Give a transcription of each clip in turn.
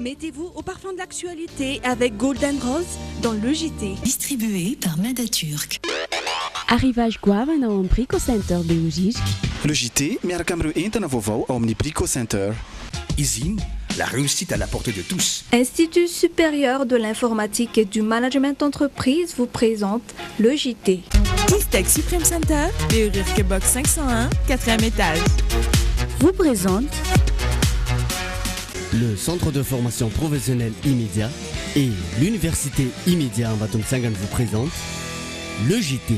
Mettez-vous au parfum de l'actualité avec Golden Rose dans le JT. Distribué par Madaturk. Arrivage goavana ao amin'ny Brico Center Béogique. Le JT miaraka amin'ireo entana vaovao ao amin'ny Brico Center. Usine, la réussite à la portée de tous. Institut supérieur de l'informatique et du management d'entreprise vous présente le JT. Tech Supreme Center, Béogique Box 501, 4e étage. Vous présente le centre de formation professionnelle immédiat et l'université immédiat en Batum Sangan vous présente le JT.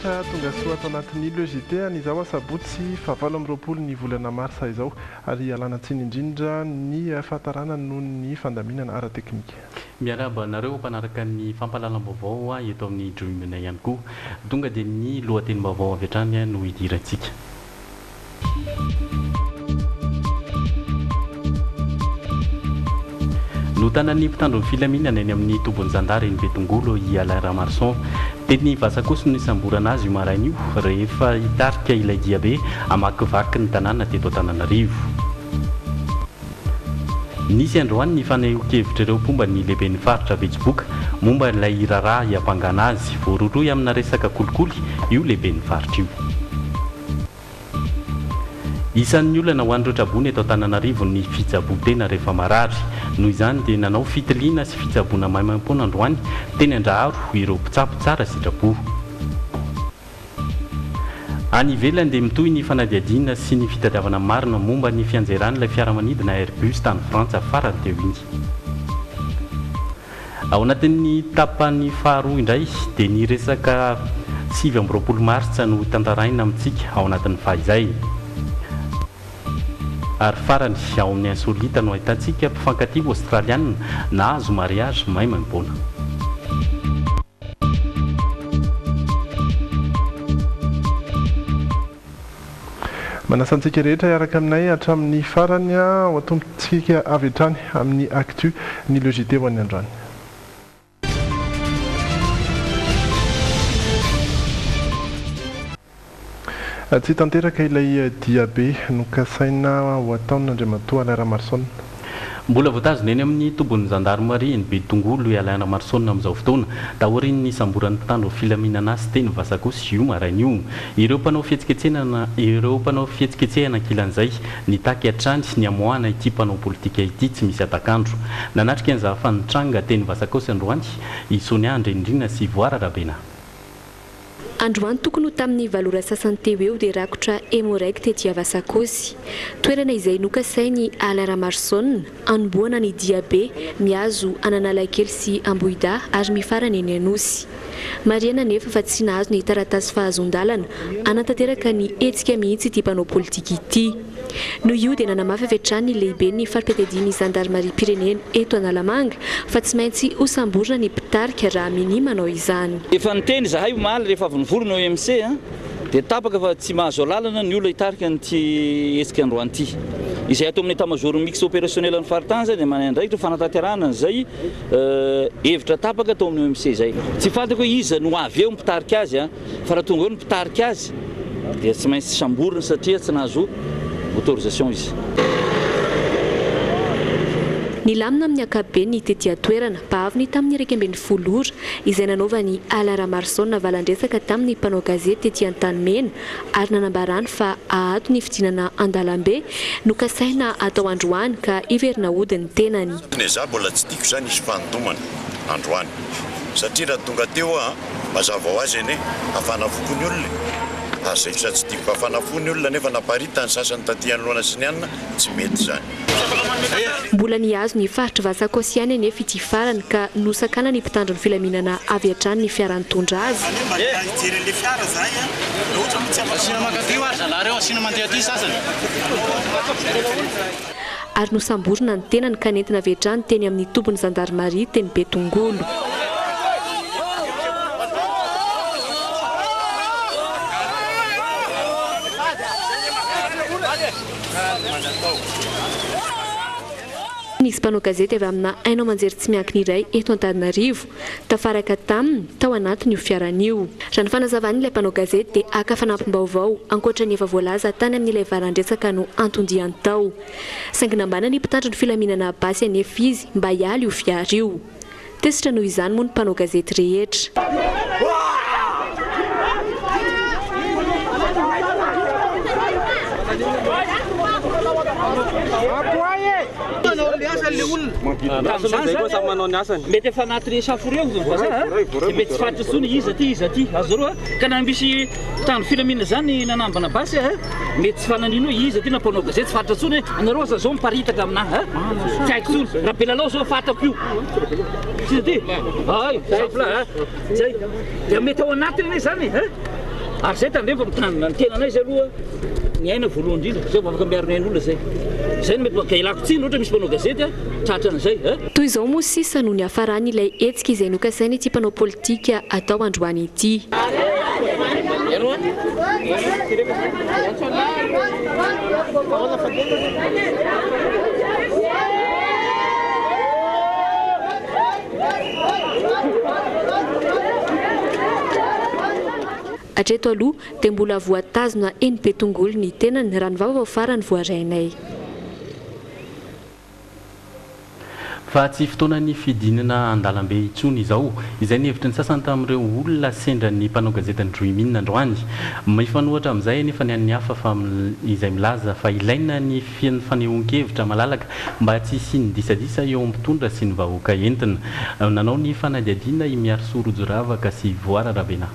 Tonga soa ato anatin'ny le JT an'izao asabotsy fahavalo amby roapolo ny volana marsa izao ary alana tsiny indrindra ny fahatarana noho ny fandaminana ara-teknika. Miaraba nareo mpanaraka ny fampahalalam-baovao eto amin'ny Dreamina ihany koa. Tonga dia ny lohatenim-baovao avy hatrany no hidirantsika. No tanan'ny mpitandron'ny filaminana eny amin'ny tobon'ny zandary eny Betongolo i Alain Ramarson teny vasakoso ny samborana azy io maraina io rehefa hitarika ilay diabe amakivaky ny tanàna teto Antananarivo. Nisy androany ny fanehoan-kevitra ireo mpomba ny lehiben'ny faritra Betsiboka momba ilay raharaha hiampangana azy voaroroy amina resaka kolikoly io lehiben'ny faritra io. Isan'ny olana ho an'ireo trabony eto Antananarivo ny fitsaboan-tena rehefa marary. Noho izany dia nanao fitiliana sy fitsaboana maimaim-poana androany teny Andraharo ireo mpitsabo tsara sy trabo. Any ivelany dia mitohy ny fanadiadiana sy ny fitadiavana marina momba ny fianjeran'ilay fiaramanidina Airbus tany Frantsa farany teo iny. Ao anatin'ny tapany faharoa indray dia ny resaka 7 amby roapolo Martsa no tantaraina amintsika ao anatin'ny fahizay. Ary farany ao amin'ny insolita no ahitantsika mpifankatia Australiana nahazo mariage maimaim-poana. Manasantsika rehetra iaraka aminay hatramin'ny farany ho atombotsika avy hatrany amin'ny actu ny le JT ho an'ny androany. Tsy tanteraka ilay diabe nokasaina ho ataon'Andriamatoa Alain Ramarson. Mbola voatazona eny amin'ny tobon'ny zandarmaria eny Betongolo i Alain Ramarson amin'izao fotoana tahorin'ny samboran'ny mpitandron'ny filaminana azy teny vasakosa io maraina io. Ireo mpanao fihetsiketsehana ankilan'izay nitaky hatrany ny amoahana ity mpanao politika ity tsy misy atakandro. Nanatrika an'iza fanitranga teny vasakosa androany i Sonia Andrendrina sy Voara Rabena. Androany tokony ho tamin'ny valora sasany teo eo dia rakotra hémorragie tetỳ Vasakosi. Toerana izay nokasainy Alain Ramarson anomboana ny diabe miazo Ananalakely sy Ambohida ary mifarana eny Anosy. Mariana nefa fa tsy nahazo ny taratasy fahazon-dalana anatanteraka ny hetsika mihitsy ity mpanao politika ity. Noho io dia nanamafy avy hatrany ny lehiben'ny farim-piadian'ny zandarmaria Pirenena eto Analamanga fa tsy maintsy ho samborina ny mpitarika raha mini manao izany. Efa niteny zahay omaly rehefa avy nivorona OMC dia tapaka fa tsy mahazo lalana ny olona hitarika nyty hetsika androany ity. Izay atao amin'ny état-major mix opérationnel ny faritany zay dia manandraikitra fanatanterahana izay hevitra tapaka atao amin'ny OMC izay. Tsy fantako hoe iza no avy eo mpitarika azy fa raha tonga eo ny mpitarika azy dia tsy maintsy samborina satria tsy nahazo autorisation izy. Nilamina amin'ny ankapobeny ny tetỳ toerana pahaviny tamin'ny 2010 ora izay nanaovany Alain Ramarson navalandresaka tamin'ny mpanao gazety tetỳ Antanimena ary nanambarany fa ahato ny fidinana an-dalambe nokasaina atao androany ka iverina ody ny tenany. Za mbola tsy tiako zany isy fandomana androany satria raha tonga teo mazava ho azy eny afana voko ny olona. Zay tsy tiako afana fo ny olona nefa naparita ny sasany taty anoloana sy ny anina tsy mety zany. Mbola niazo ny faritra Vasakosi any nefa ity farany ka nosakana ny mpitandron'ny filaminana avy hatrany ny fiara nitondra azy. Ary nosamborina ny tenany ka nentina avy hatrany teny amin'ny tobon'ny zandarmaria teny Betongolo. Nisy mpanao gazety avy amina Ainao Manjery tsy miankina iray eto Antananarivo tafaraka taminy tao anatiny io fiaran'io. Raha ny fanazavana ilay mpanao gazety dia aka fanampim-baovao ankoatra ny efa voalaza tany amin'ilay varandresaka no antondiany tao. Saingy nambana ny mpitandro ny filaminana basy anefa izy mba hialy io fiara io. Tesitra noho izany moa ny mpanao gazety rehetra. mety efa anaty safo reo mety tsy fatra tsony izy aty azo roa ka na misy tano filaminana zany nanambana basy mety tsy fananino izy aty nampanao gazety tsy fatra tsony anareo zao miparitaka aminahy tsy haiko tsony raha belalao zao fatako io izy aty safla zay dia mety ao anatiny ilay zany ary zay tandreva mitandrina ny tenanay zay aloha ny aina voalohany indrindra zay afaka miarina ain'olona zay zay mety ka ilako tsiny ohatra misy mpanao gazety tratra an'izay toy izao moa sisa noho ny hafarany ilay hetsika izay nokasainy ity mpanao politika atao androany ity. Hatreto aloha dia mbola voatazona eny Betongolo ny tenany raha ny vaovao farany voarainay. Fa tsy fotoana ny fidinana an-dalambe intsony izao izay ny hevitry ny sasany tamin'ireo olona sendra ny mpanao gazety androimina androany mifanohatra amin'izay nefa ny an'ny hafa fa izay milaza fa ilaina ny fanehoan-kevitra malalaka mba tsy hisy disadisa eo amin'ny mpitondra sy ny vahoaka entina. Nanao ny fanadihadiana i Miarso Rojoravaka sy Voara Ravena.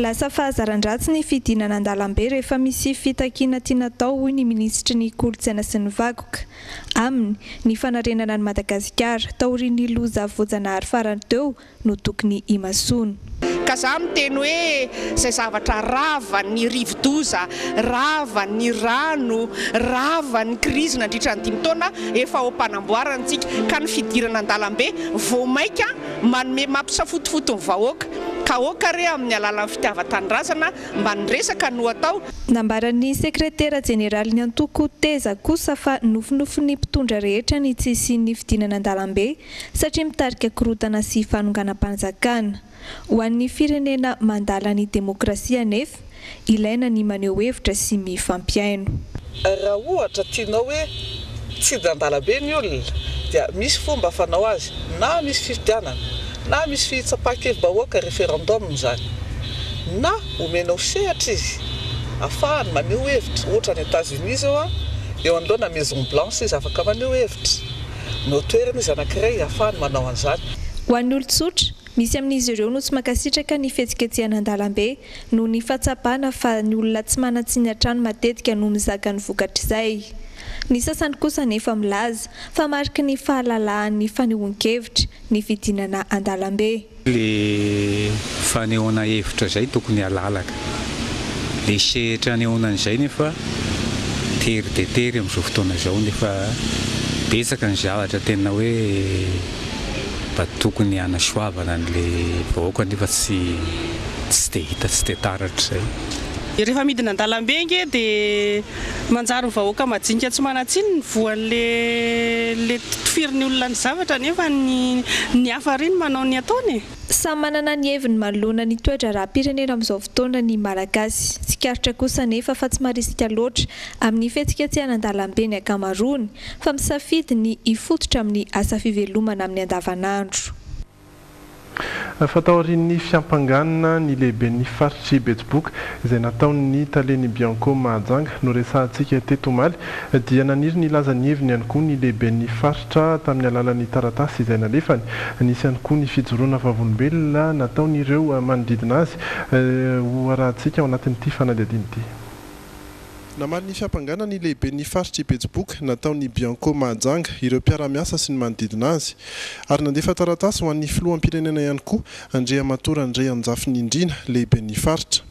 Lasa fahazaran-dratsy ny fidinana an-dalambe rehefa misy fitakiana tiana tao hoy ny ministry ny kolontsaina sy ny vakoka. Aminy ny fanarenana ny Madagasikara taorian'ny loza voajanahary farany teo no tokony himasony. Ka za miteny hoe izay zavatra rava ny rivo-doza, rava ny rano, rava ny krizy nandritra ny 5 taona efa ao mpanamboarantsika ka ny fidirana an-dalambe vao maika manome mampisafotofoto ny vahoaka ka okare amin'ny alalan'ny fitiavan-tanindrazana mba niresaka no atao. Nambaran'ny sekretera jeneraly ny Antoko Teza kosa fa nofinofiny mpitondra rehetra ny tsy hisian'ny fidinana an-dalambe satria mitarika korotana sy fanonganam-panjakana. Ho an'ny firenena mandala ny demokrasia nefa ilaina ny maneho hevitra sy mifampiaino. Raha ohatra tianao hoe tsy dan-dalambe ny olona dia misy fomba fanao azy na misy fifidianana na misy fitsapakevim-bahoaka referendum izany na omenao sehatra izy ahafahany maneho hevitra ohatra ny États-Unis zao eo anoloana Maison Blanche izy afaka maneho hevitra no toerana izy anankiray ahafahany manao an'izany. Ho an'ny olon-tsotra misy amin'izy ireo no tsy mankasitraka ny fihetsiketsehana an-dalambe no ny fahatsapana fa ny olona tsy manan-tsiny an-trano matetika no mizaka ny vokatra izay. Ny sasany kosa nefa milaza fa mariky ny fahalalahan'ny fanehoan-kevitra ny fidinana an-dalambe. Le fanehoana hevitra izay tokony halalaka. Le sehatra hanehoana an'izay nefa tery dia tery amin'izao fotoana izao nefa betsaka ny zavatra tena hoe mba tokony hanasoavana an'ilay vahoaka nefa tsy dia hita tsy dia taratra izay. Rehefa midina an-dalambe nge dia manjary ny vahoaka majinika tsy manatsiny ny voan'le tofirin'ny olona ny zavatra nefa ny hafa riny manao ny ataony. Samy manana ny heviny manoloana ny toetra raha-pirenena amin'izao fotoana ny Malagasy. Tsikaritra kosa nefa fa tsy marisika loatra amin'ny fihetsiketsehana an-dalambe ny ankamaroany fa misafidy ny hifototra amin'ny asa fivelomana amin'ny andavanandro. Fataorian'ny fiampanganana ny lehiben'ny faritry Betsiboka izay nataon'ny Taleny Bianco Mahajanga no resahantsika teto omaly dia naniry ny laza ny heviny ihany koa ny lehiben'ny faritra tamin'ny alalan'ny taratasy izay nalefany. Nisy ihany koa ny fijoroana vavolombelona nataon'ireo manodidina azy ho arahantsika ao anatin'ity fanadihadiana ity. Namaly ny fiampanganana ny lehiben'ny faritry Betsiboka nataon'ny Bianco Mahajanga ireo mpiara-miasa sy ny manodidina azy ary nandefa taratasy ho an'ny filoham-pirenena ihany koa Andriamatora Andray Anjafinindrina lehiben'ny faritra.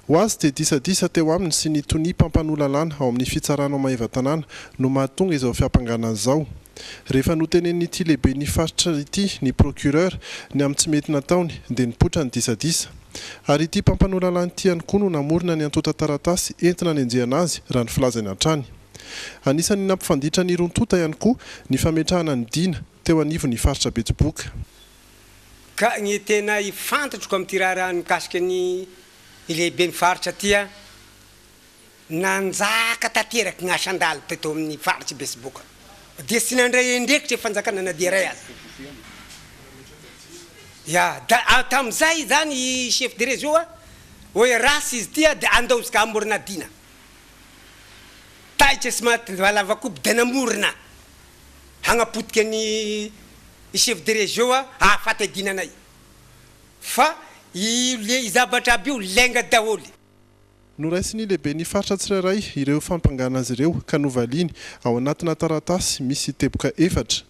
Ho azy dia disadisa teo aminy sy ny tony mpampanolalalana ao amin'ny fitsarana ao Mahevatanana no mahatonga izao fiampanganana izao. Rehefa notenen'ity lehiben'ny faritra ity ny procureur ny amin'ny tsy mety nataony dia nipotra ny disadisa. Ary ity mpampanolalany ity ihany koa no namorona ny antota taratasy entina ny anjehana azy raha ny filazany hatrany. Anisan'ny nampifanditra ny rontota ihany koa ny fametrahana ny dina teo anivon'ny faritra Betsiboka. Ka ny tena ifantatroko amin'ity raha mikasika ny lehibe ny faritra tia nanjaka tateraky ny asandalo teto amin'ny faritra Betsiboka. Dia sy nandray ndraikitra fanjakana na dia ray azy. Ya, tamin'izay zany chef de région hoe rasy izy tia dia andao zaka amorona dina. Taitra sy mahalavakopy dia namorona hagnapotika ny chef de région ahafaty dinanay. Fa i zavatra aby io lenga daholy. Noraisiny lehibe ny faritra tsirairay ireo fampangana azy ireo ka novaliany ao anatina taratasy misy teboka 4.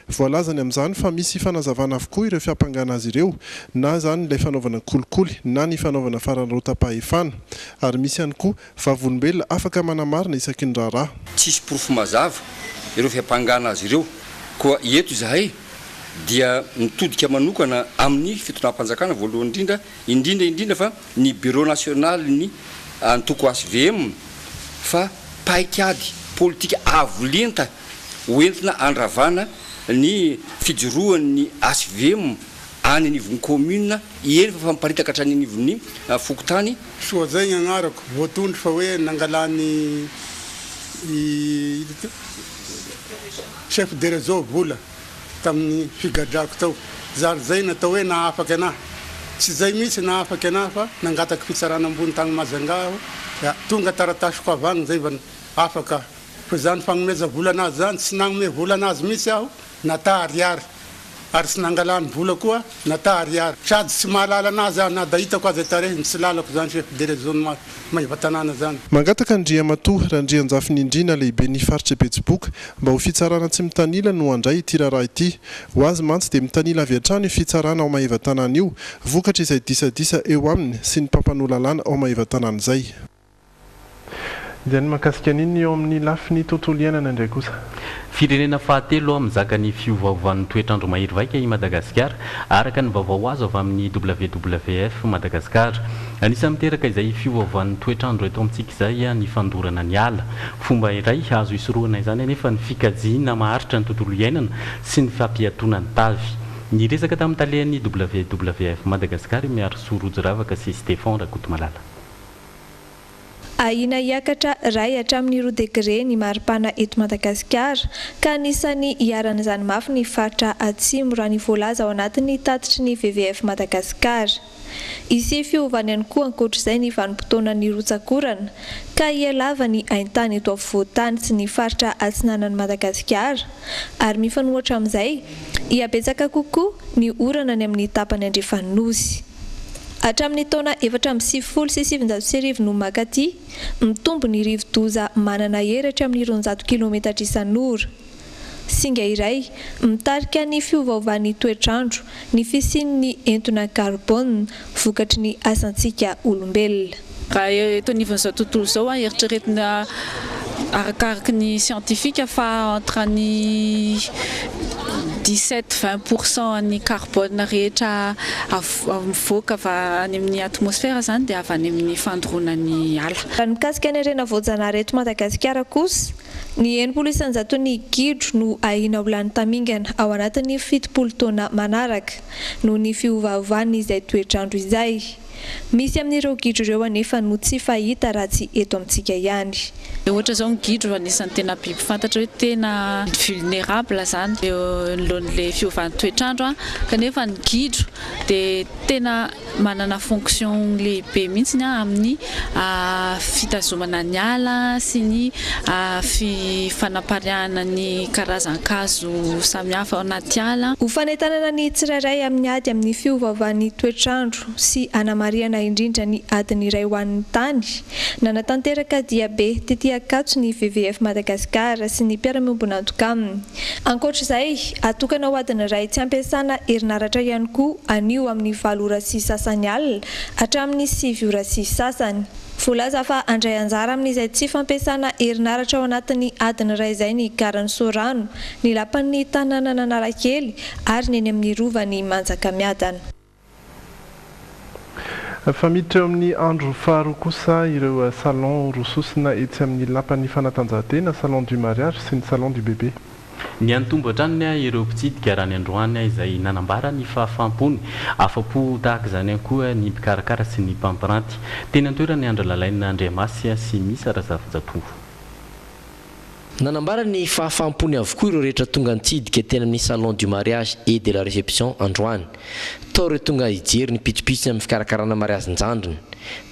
Voalazany amin'izany fa misy fanazavana avokoa ireo fiampangana azy ireo na zany ilay fanaovana kolikoly na ny fanaovana faranarota-pahefana ary misy ihany koa vavolombelona afaka manamarina isaky ny raharaha. Tsisy porofo mazava ireo fiampangana azy ireo koa eto izahay dia mitodika manokana amin'ny fitonam-panjakana voalohany indrindra fa ny bureau national ny antoko SVM fa paikady politika avolenta hoentina andravana ny fijoroan'ny SVM any anivon'ny commune eny fa famparitaka hatrany anivon'ny fokotany. Soa zay ny agnarako voatondry fa hoe nangalany chef de réseau vola tamin'ny figadrako tao zary zay natao hoe nahafaky anahy tsy zay mihitsy nahafaky anahy fa nangataky fitsarana ambony tagny Mazanga aho tonga taratasiko avagny zay va afaka fa zany fagnomeza vola anazy zany tsy nagnome vola anazy mihitsy aho nata ariary ary tsy nangalany vola koa nata ariary sady tsy mahalala anazy aho na da hitako azy tarehiny tsy lalako zany chef de région maivatanana zany. Mangataka Ndriamatoa Randrianjafy Indrina lehibe ny faritra Betsiboka mba ho fitsarana tsy mitanila no andray ity raharaha ity. Ho azy mantsy dia mitanila avy hatrany fitsarana ao maivatanana io vokatra izay disadisa eo aminy sy ny mpampanolalana ao maivatanana izay. Izany mahakasika an'iny eo amin'ny lafiny tontolo iainana indray kosa. Firenena fahatelo mizaka ny fiovaovan'ny toetrandro mahery vaika i Madagasikara araka ny vaovao azo avy amin'ny WWF Madagasikara. Anisany miteraka izay fiovaovan'ny toetrandro eto amintsika izay ny fandorana ny ala. Fomba iray azo isoroana izany anefa ny fikajiana maharitra ny tontolo iainana sy ny fampiatoana ny tavy. Ny resaka tamin'ny talehan'ny WWF Madagasikara miaro Sorojo Ravaka sy Stéphane Rakotomalala. Ahina hiakatra ray hatramin'ny 2 degré ny maripana eto Madagasikara ka anisan'ny hiaran'izany mafy ny faritra atsimo raha ny voalaza ao anatin'ny tatitry ny WWF Madagasikara. Isy fiovany ihany koa ankoatr'izay ny vanim-potoanan'ny rotsakorana ka hialava ny haintany eto afovoantany sy ny faritra atsinanan'ny Madagasikara ary mifanohitra amin'izay hiabetsaka kokoa ny orana ny amin'ny tapany andrefanosy. Hatramin'ny taona 470 no makaty mitombo ny rivo-doza manana hery hatramin'ny 200 km isan'ora. Singa iray mitarika ny fiovaovan'ny toetrandro ny fisian'ny entona carbone vokatry ny asantsika olombelona. Raha eto anivon'izao tontolo izao eritreretina arakaraky ny siantifika fa entre ny 17-20% ny carbone rehetra mivoaka avy amin'ny atmosfera zany dia avy any amin'ny fandoroanany ala. Raha mikasika ny harena voajanahary eto Madagasikara kosa ny 9 isanjaton'ny gidro no ahina ho lany tamingana ao anatin'ny 70 taona manaraka noho ny fiovaovan'ny izay toetrandro izay. Misy amin'ireo gidro ireo anefa no tsy fahita raha tsy eto amintsika ihany. Ohatra zao ny gidro anisan'ny tena biby fantatra hoe tena vulnérable zany alohan'ilay fiovan'ny toetrandro kanefa ny gidro dia tena manana fonction lehibe mihitsy amin'ny fitazomana ny ala sy ny fanapariahana ny karazan-kazo samihafa ao anaty ala. Ho fanentanana ny tsirairay amin'ny ady amin'ny fiovaovan'ny toetrandro sy anamariana indrindra ny adiny iray ho an'ny tany nanatanteraka diabe tetỳ akatso ny WWF Madagasikara sy ny mpiara-miombona antoka aminy. Ankoatr'izay atokana ho adiny iray tsy ampiasana herinaratra ihany koa anio amin'ny 7 ora sy sasany alina hatramin'ny 7 ora sy sasany. Voalaza fa andray anjara amin'izay tsy fampiasana herinaratra ao anatin'ny adiny iray izay ny Garan'ny Sorano, ny lapan'ny tanàna Analakely ary ny eny amin'ny rovan'ny Manjakamiadana. fa miditra eo amin'ny andro faharoa kosa ireo salon rososina etsy amin'ny lapan'ny fanatanjahantena salon du mariage sy ny salon du bébé. Ny antombo atranony ireo mpitsidika raha ny androany izay nanambara ny fahafampony afapo tahaka izany ihany koa ny mpikarakara sy ny mpampiranty teny antoerana ny andro lalaina Andriamasy sy misy Razafijatovo. Nanambara ny fahafampony avokoa ireo rehetra tonga nitsidika teny amin'ny salon du mariage et de la réception androany. Tao ireo tonga hijery ny pitsopitsony amin'ny fikarakarana mariage njandrony.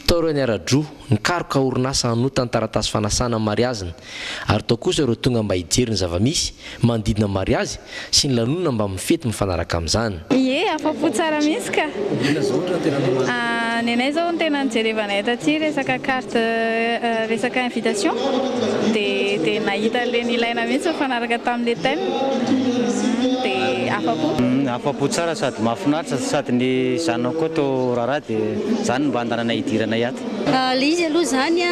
Tao ireo niara-dro nikaroka orinasa hanota ny taratasy fanasana mariazina ary tao kosa ireo tonga mba hijery ny zavamisy manodidina mariazy sy ny lanonana mba mifety mifanaraka amin'izany. Ie, afapo tsara misy ka. Ny anay zao ny tena nijerevanay taty resaka carte resaka invitation dia nahita le ny ilaina mihitsy mifanaraka tamin'le thème dia afapo. Afapo tsara sady mahafinaritra sady ny zanako koa tao raharaha dia zany mba andananay idiranay ato. Le izy aloha zany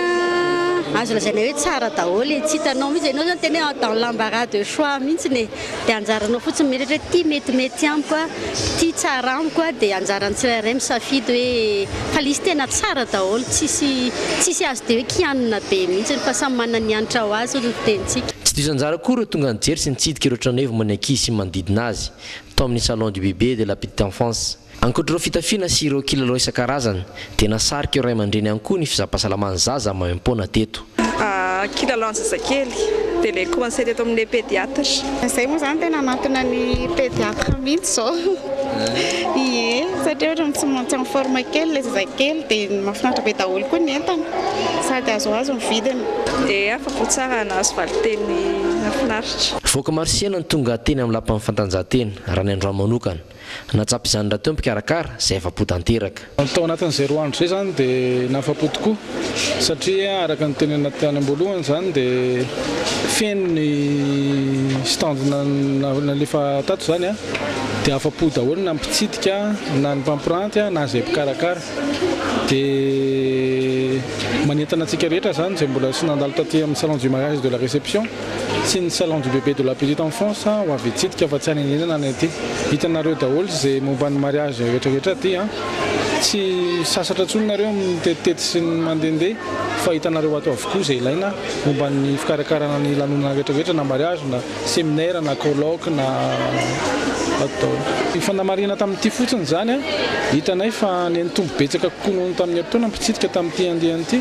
azo lazaina hoe tsara daholo tsy hitanao mihitsy ianao zany tena dans l'embarras de choix mihitsy dia anjaranao fotsiny mirehetra ty metimety amiko ty tsara amiko dia anjaran'ny tsirairay misafidy hoe fa le izy tena tsara daholo tsisy azo dia hoe kianina be mihitsy fa samy manana ny anitra ho azy ny fitentsika. Tsy diso anjara koa ireo tonga nijery sy nitsidika ireo tranoeva amin'ny ankizy sy manodidina azy tao amin'ny salon du bébé de la petite enfance. Ankoatra ireo fitafiana sy ireo kilalao isan-karazany dia nasarika eo ray aman-dreny ihany koa ny fizapahasalaman'ny zaza maimpoana teto. Kilalao zazakely dia ilay conseil teto amin'ny pédiatre. Izay moa zany tena anatona ny pédiatre mihitsy zao. Ie, satria ohatra tsy amin'ny forme kely ilay zazakely dia mahafinaritra be daholo koa ny entana sady azoazo ny vidiny. Dia afapo tsara nahazo valiteny mahafinaritra. Voaka maro siana ny tonga teny amin'ny lapan'ny fantanjahantena raha ny androany manokana. Natsapy izany raha teo mpikarakara izay afapo tanteraka. Tao anatin'izay roa andro izay zany dia nafapo tokoa satria araka ny teny anaty any am-boalohany zany dia feno ny stand nalefa tato zany dia afapo daholo na mpitsidika na ny mpampiranty na izay mpikarakara dia manentana antsika rehetra zany izay mbola sy nandalo taty amin'ny salon du mariage de la réception sy ny salon du bébé de la petite enfance ho avy hitsidika fa tsy hanenenana any aty. Hitanareo daholo izay momba ny mariage rehetrarehetra aty tsy sasatra tsony nareo mitetitety sy ny mandehandeha fa hitanareo ato avokoa izay ilaina momba ny fikarakarana ny lanonana rehetrarehetra na mariage na séminaire na colloque na atao. Ny fanamarihana tamin'ity fotsiny zany hitanay fa nenitombo betsaka kokoa noho tamin'ny atoana mpitsidika tamin'ity andehany ity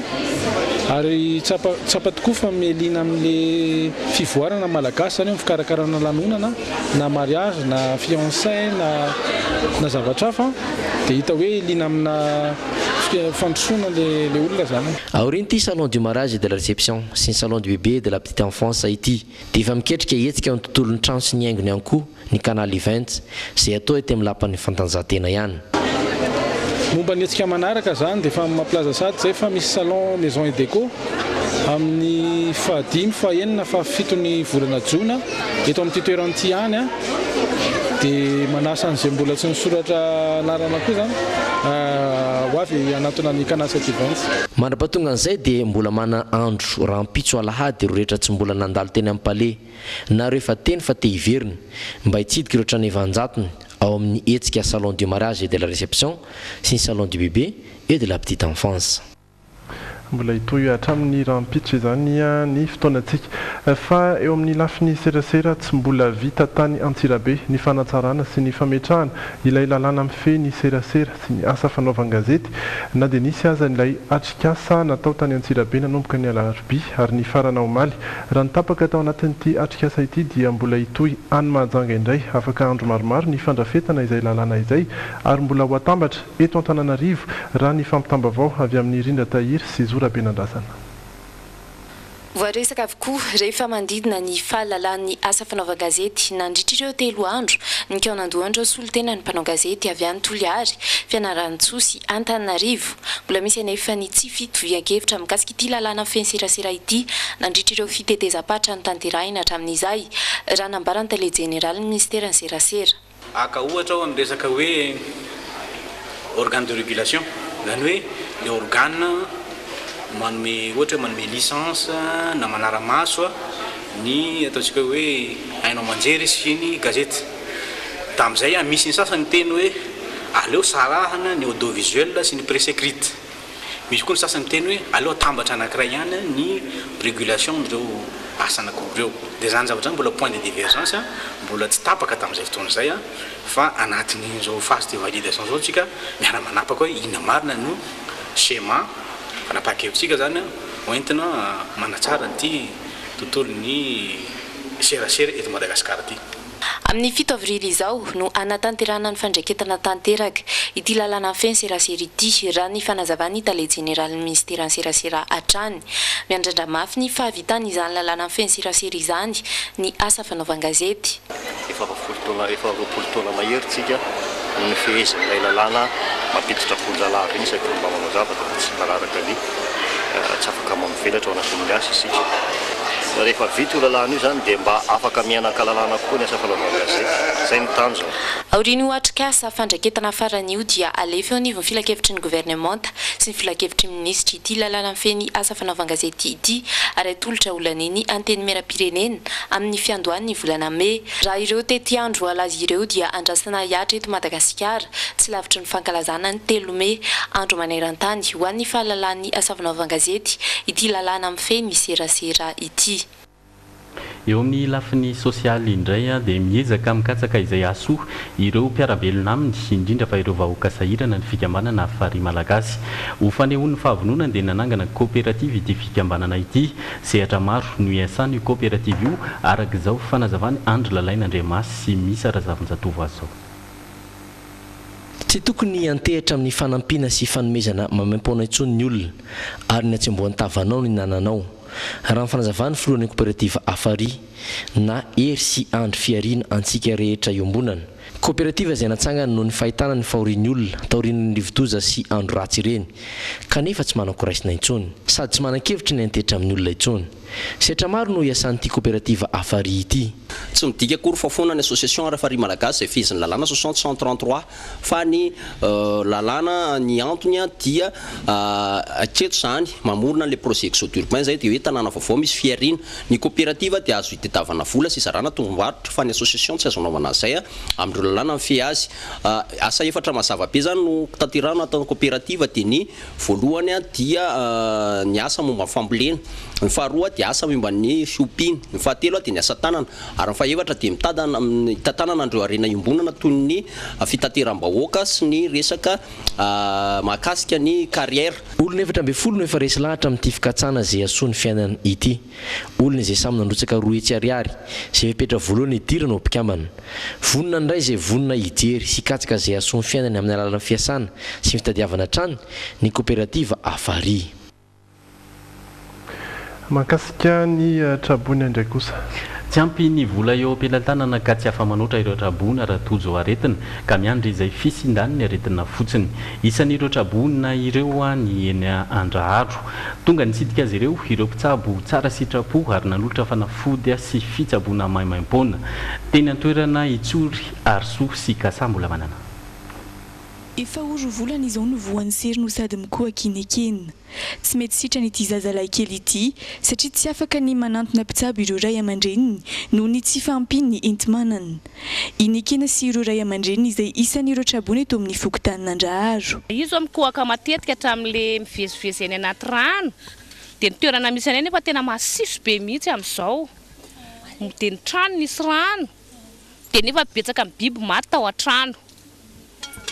ary tsapa tokoa fa mielina amin'le fivoarana malagasy zany amin'ny fikarakarana lanonana na mariage na fiancé na zavatra hafa dia hita hoe lina amina fandrosoana le olona zany. Aoriany ity salon du mariage de la réception sy ny salon du bébé de la petite enfance ity dia efa miketrika hetsika amin'ny tontolon'ny trano sy ny haingony ihany koa ny canal events izay atao ety amin'ny lapan'ny fantanjahantena ihany. Momba ny hetsika manaraka zany dia efa mampilaza sady zay fa misy salon maison et déco amin'ny fahadimy fahaenina fahafitony volana jona eto amin'ity toeran'ity any dia manasa an'izay mbola tsy nisoratra anarana koa zany ho avy anatona ny canal events. Mandrapahatonga an'izay dia mbola mana andro rahampitso alahady ireo rehetra tsy mbola nandalo teny amin'ny palais na ireo efa teny fa te hiveriny mba hitsidika ireo trano evanjatony ao amin'ny hetsika salon du mariage et de la réception sy ny salon du bébé et de la petite enfance. Mbola hitoy hatramin'ny rahampitso izany ny fotoanantsika fa eo amin'ny lafiny serasera tsy mbola vita tany Antsirabe ny fanatsarana sy ny fametrahana ilay lalàna mifehy ny serasera sy ny asa fanaovan-gazety na dia nisy aza ilay atrikasa natao tany Antsirabe nanomboka ny alarobia ary ny farana omaly raha nitapaka tao anatin'ity atrikasa ity dia mbola hitoy any Mahajanga indray afaka andro maromaro ny fandrafetana izay lalàna izay ary mbola ho atambatra eto Antananarivo raha ny fampitambavao avy amin'ny Rindra Tahiry sy voaresaka avokoa rehefa mandidina ny fahalalan'ny asa fanaova-gazety nandritr'ireo 3 andro ny kaonandohan'ireo solotena ny mpanao gazety avy any Toliary Fianaranantsoa sy Antananarivo mbola misy anefa ny tsy fitovian-kevitra mikasika ity lalàna feny serasera ity nandritr'ireo fitetezam-patra ny tanterahina hatramin'izay raha nambarany tele général ny ministère ny serasera. Aka ohatra ao amin'ny resaka hoe organe de régulation zany hoe le organe manome ohatra manome licence na manara-maso ny ataontsika hoe hainao manjery sy ny gazety. Tamin'izay misy ny sasany teny hoe aleo sarahana ny audiovisuel sy ny presse écrite. Misy koa ny sasany miteny hoe aleo tambatra anankiray ihany ny régulation ndreo asa anankiroa. Dia zany zavatra zany mbola point de divergence mbola tsy tapaka tamin'izay fotoana izay fa anatin'izao phase de validation zao tsika miara-manapaka hoe ina marina no schéma fanapakevitsika zany hoentina manatsara ty tontolon'ny serasera eto Madagasikara ty. Amin'ny 7 avril izao no anatanterana ny fandraiketana tanteraka ity lalàna feny serasera ity raha ny fanazavany tale général ministère serasera hatrany miandrandra mafy ny fahavitany izany lalàna feny serasera izany ny asa fanaovan-gazety. Efa roapolo maherintsika ny fehezan'ilay lalàna mampiditra polzalava iny isaky mba manao zavatra tsy mararaka ny tsy afaka mamivelatra ao anatin'ny asa isika. Rehefa vita io lalàna io zany dia mba afaka mianaka lalàna koa ny asa fanaovan-gazety. Zay ny tanjona. Aoriany ohatrika asa fandraiketana farany io dia alefa eo anivon'ny filakevitry ny gouvernemanta sy ny filakevitry ny ministra ity lalàna feny asa fanaovan-gazety ity ary atolotra olaniny anteny mera-pirenena amin'ny fiandohan'ny volana May. Raha ireo tety andro alazy ireo dia andrasana hiatra eto Madagasikara tsy lavitry ny fankalazana ny 3 May andro maneran-tany ho an'ny fahalalan'ny asa fanaovan-gazety ity lalàna amin'ny feny serasera ity. Eo amin'ny lafiny sosialy indray dia miezaka mikatsaka izay aso ireo mpiarabelona aminy indrindra fa ireo vahoaka sahirana ny fikambanana fary malagasy. Ho fanehoan'ny fahavonona dia nanangana coopérative ity fikambanana ity sehatra maro no iasany io coopérative io araka izao fanazavany Andry Lalain'Andriamasy sy Misa Razavin-Jatovo azo. Tsy tokony antehitra amin'ny fanampiana sy fanomezana mamaimpona intsony ny olona ary ny atsembohan'ny tavanao ny nananao. Raha fanazavany filohan'ny coopérative Afary na hery sy andro fiarina antsika rehetra iombonana. Coopérative izay natsangana noho ny fahitana ny fahorian'ny olona taorian'ny rivotoza sy andro ratsy ireny kanefa tsy manankoraisina intsony sady tsy manan-kevitra ny antehitra amin'ny olona intsony. Setra maro no iasan'ity coopérative Afary ity. Tsy midika akory fafonana ny association Afary malagasy izay fehezan'ny lalàna 60-133 fa ny lalàna ny antony dia atreto zany mamorona le projet exoturbain zay dia hoe tanàna vaovao misy fiarina. Ny coopérative dia azo itetavana vola sy zarana tongovarotra fa ny association tsy azo anaovana zay amin'ireo lalàna mifehy azy. Asa efatra mazava be zany no tanterahana atao coopérative dia ny voalohany dia ny asa momba fambolena, ny faharoa dia asa momba ny fiompiana, ny fahatelo dia ny asa tanana ary ny fahaefatra dia mitantanana andreo arena iombonana toy ny fitateram-bahoaka sy ny resaka mahakasika ny carrière. Olona 7 no efa resy lahatra amin'ity fikatsana izay asoany fiainana ity. Olona izay samy nandrotsaka 2 hetsy ariary izay mipetra voalohany idirana ao mpikambana. Vonona indray izay vonona hijery sy katsaka izay asoany fiainany amin'ny alalana fiasana sy fitadiavana trano ny coopérative Afary. Mahakasika ny trabony indray kosa. Tsy ampy ny vola eo am-pelantanana ka tsy afa-manoatra ireo trabona raha tojo aretina ka miandry izay fisindany ny aretina fotsiny. Isan'ireo trabona ireo ny eny Andraharo. Tonga nitsidika azy ireo mpitsabo tsara sitrapo ary nanolotra fanafody sy fitsabona maimaim-pona. Teny an-toerana Itsory, Arsoa sy Kasambola manana. Efa oro volana izao no voan'ny sery no sady mikoakinekena. Tsy mety sitrany ity zazalahy kely ity satria tsy afaka ny manantona mpitsabo ireo ray aman-dreniny noho ny tsy fampiny ny enti-manana. Inekena sy ireo ray aman-dreniny izay isan'ireo trabona eto amin'ny fokotanin'Andraharo. Izy mikoaka matetika hatramin'le mivezivezy eny anaty rano dia ny toerana misy any nefa tena masiso be mihitsy amin'izao. Dia ny trano nisy rano dia nefa betsaka amin'ny biby maty tao an-trano.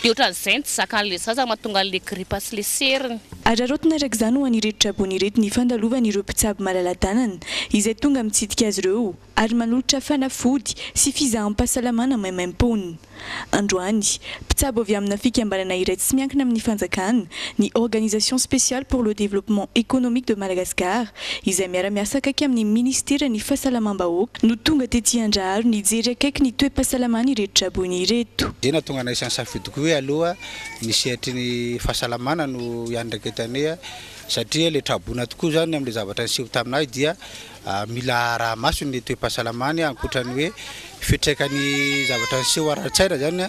Dia ohatran'izay tsy zakan'le zaza mahatonga an'le gripa sy le seriny. Ararotina araka izany ho an'ireto trabona ireto ny fandalovana mpitsabo malala-tanana izay tonga mitsidika azy ireo ary manolotra fanafody sy fizaham-pahasalamana maimaim-pona. Androany, mpitsabo avy amina fikambanana iray tsy miankina amin'ny fanjakana ny Organisation spéciale pour le développement économique de Madagascar izay miara-miasa akaiky amin'ny ministera ny fahasalamam-bahoaka no tonga tetỳ Andraharo nijery akaiky ny toe-pahasalamana ireto trabona ireto. Zena tonga na isan'ny safidiko hoe aloha ny sehatry ny fahasalamana no iandraka tanea satria le trabona tokoa zany amin'le zavatra niseho taminahy dia mila raha maso ny toe-pahasalamana ankoatrany hoe fitraikany zavatra niseho ara-tsaina zany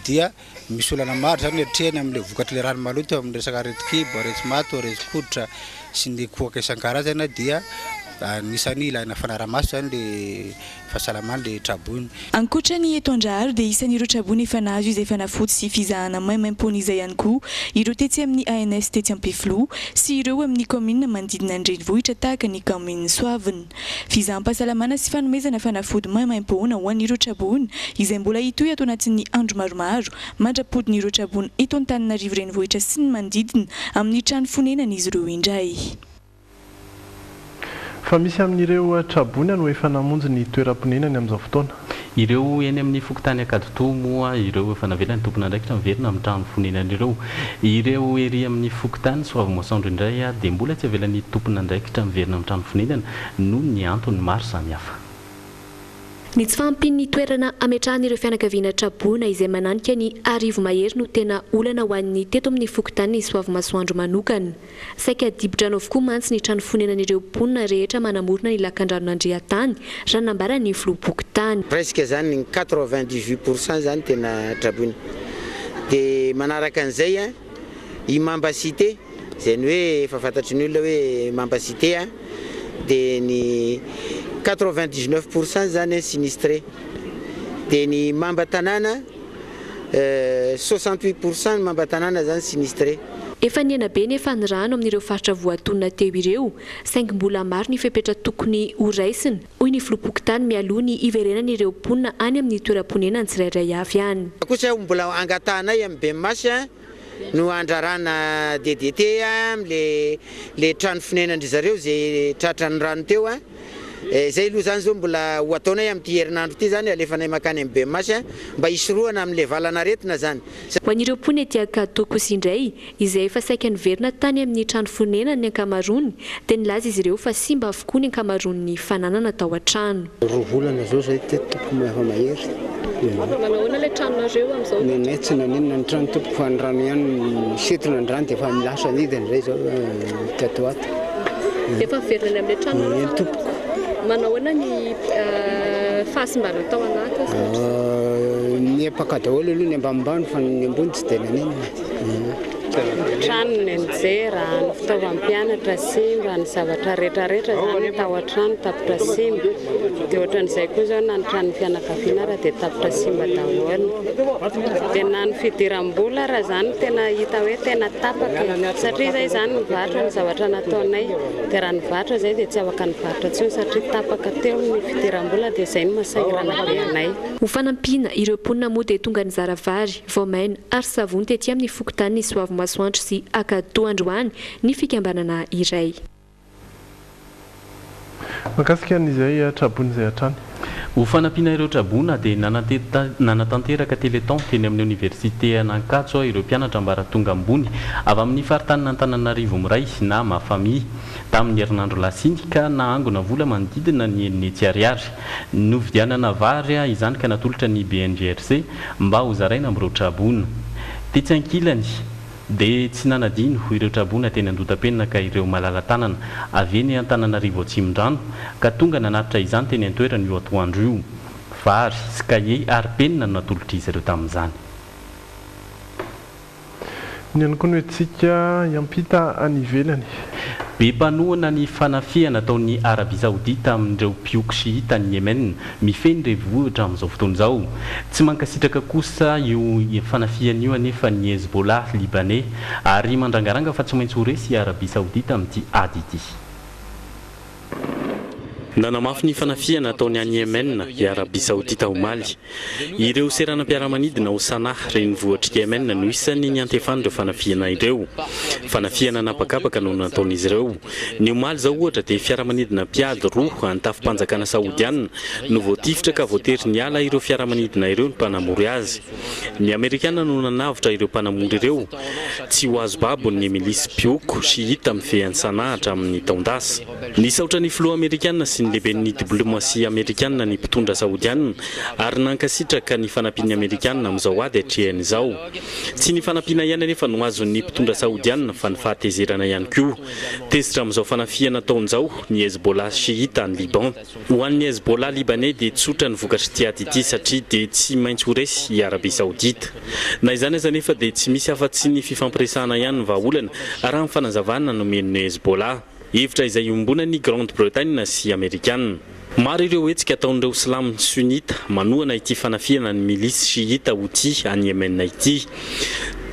dia misy olana maro zany atrehany amin'le vokatry le rano maloto amin'ny resaka areti-kibo, areti-mato, areti-koditra sy ny kohaka isan-karazana dia anisany ilaina fanaramaso zany le fahasalamany le trabony. Ankoatrany eto Andraro dia isan'ireo trabony efa nahazo izay fanafody sy fizahana maimaim-pony izay ihany koa ireo tetsy amin'ny ANS tetsy Ampiflo sy ireo amin'ny commune manodidina Andrenivohitra tahaka ny commune Soavina. Fizaham-pahasalamana sy fanomezana fanafody maimaim-pona ho an'ireo trabony izay mbola hitohy ato anatin'ny andro maromaro mandrapodin'ireo trabony eto Antananarivo renivohitra sy ny manodidina amin'ny trano fonenana izy ireo indray. Fa misy amin'ireo trabony no efa namonjy ny toeram-ponenany amin'izao fotoana. Ireo eny amin'ny fokontany Akadito moa ireo efa navelany tompona andraikitra miverina amin'ny trano fonenany ireo ery amin'ny fokontany Soavimoasandro indray dia mbola tsy avelan'ny tompona andraikitra miverina amin'ny trano fonenana noho ny antony maro samihafa. Ny tsy fampin'ny toerana ametrahan'ireo fianakaviana trabona izay mananika ny arivo mahery no tena olana ho an'ny teto amin'ny fokontany ny Soavimoasandro manokana. Saika dibodrano avokoa mantsy ny trano fonenan'ireo mponina rehetra manamorona ny lakan-dranon'Andriatany raha nambara ny filobokotany. Presque zany 98% zany tena trabona. Dia manaraka an'izay i Mamba Cité zany hoe efa fantatry ny olona hoe Mamba Cité dia ny 99% zany sinistré. Dia ny Mamba Tanàna 68% Mamba Tanàna zany sinistré. Efa niana be nefa ny rano amin'ireo faritra voatonona teo ireo, saingy mbola maro ny fepetra tokony ho raisina. Hoy ny filobokotany mialoha ny iverenan'ireo mponina any amin'ny toeram-ponenany tsirairay avy any. Kosa mbola angatanay amin'ny Bemasy no andrarana DDT le trano fonenandry zareo zay tratra ny rano teo zay aloha zany zao mbola ho ataonay amin'ity herinandro ity zany alefanay makany amin'ny Bemasy mba hisoroana amin'le valanaretina zany. Ho an'ireo mponina ety Akadito kosa indray izay efa saika niverina tany amin'ny trano fonenany ny ankamarony dia nilaza izy ireo fa simba avokoa ny ankamarony fananana tao an-trano. Roa volana zao zay tompoko efa mahery. Manahoana ilay tranonareo amin'izao? Nenay tsy nanenina ny trano tompoko fa ny rano ihany setona ny rano dia efa milasa nidiny izay zao tatoato. Efa miverina amin'ilay tranonareo tompoko. Manahoana ny fahasimbanao tao anaty? Ny empaka daholo aloha ny ambanimbany fa ny ambony tsy dia nanenina. Trano ny anjera, ny fitaovam-pianatra simba, ny zavatra rehetrarehetra zany tao an-trano tapitra simba. Dia ohatran'izay koa zao na ny trano fianakaviana raha dia tapitra simba daholo. Dia na ny fidiram-bola raha zany tena hita hoe tena tapaka satria izay zany nivarotra ny zavatra nataonay. Dia raha nivarotra izay dia tsy afaka nivarotra tsio satria tapaka teo ny fidiram-bola dia izay no mahasahirana be anay. Ho fanampiana ireo mponina moa dia tonga ny zaravary, voamaina ary savony tetỳ amin'ny fokontany ny Soavimoasandro sy Akadito androany ny fikambanana iray. Mahakasika an'izay trabony izay hatrany. Ho fanampiana ireo trabona dia nanatanteraka Téléthon teny amin'ny Université Anankatso ireo mpianatra mbara tonga ambony avy amin'ny faritany Antananarivo miray na mafamia tamin'ny herinandro lasiny ka naangona vola manodidina ny eniny etsy ariary. Novidianana vary izany ka natolotra ny BNGRC mba ho zaraina amin'ireo trabona. Tetsy ankilany dia tsy nanadino ireo trabona teny Andotapenina ka ireo malala-tanana avy eny Antananarivo Atsimondrano ka tonga nanatitra izany teny an-toerana io atoandro io. Vary sy kahie ary penina no natolotra izy ireo tamin'izany. Ny ihany koa no antsika hiampita any ivelany. Be mpanohana ny fanafiana ataon'ny Arabia Saodita amin'ireo mpioky shiita ny Yemen mifeny revohitra amin'izao fotoana izao. Tsy mankasitraka kosa io fanafiana io anefa ny Hezbollah libanais ary mandrangaranga fa tsy maintsy ho resy Arabia Saodita amin'ity ady ity. Nanamafy ny fanafiana ataony any Yemen i Arabia Saodita omaly. Ireo seranam-piaramanidina ho Sanah renivohitra Yemen no isan'ny ny antefan'ireo fanafiana ireo. Fanafiana napakapaka no nataon'izy ireo. Ny omaly zao ohatra dia fiaramanidina mpiady roa antafim-panjakana saodiana no voatifitra ka voatery ny ala ireo fiaramanidina ireo ny mpanamory azy. Ny Amerikana no nanavitra ireo mpanamory ireo. Tsy ho azo babo ny milisy mpioko shiita mifehan'ny Sanah hatramin'ny taondasa. Ny saotra ny filoha Amerikana sy ny lehiben'ny diplomasia Amerikana ny mpitondra saodiana ary nankasitraka ny fanampiany Amerikana amin'izao ady hatrehany izao. Tsy ny fanampiana ihany anefa no azon'ny mpitondra saodiana fa ny fahatezerana ihany koa. Tezitra amin'izao fanafiana taon'izao ny Hezbollah shiita ny Liban. Ho an'ny Hezbollah libanais dia tsotra ny vokatry ty ady ity satria dia tsy maintsy ho resy i Arabia Saodita. Na izany aza nefa dia tsy misy afa-tsy ny fifampiresahana ihany ny vahaolana raha ny fanazavana nomen'ny Hezbollah. hevitra izay ombonany Grande-Bretagne sy Amerikana. Maro ireo hetsika ataon'ireo silamo sunnita manohana ity fanafiana ny milisy shiita Houthi any Yemen ity.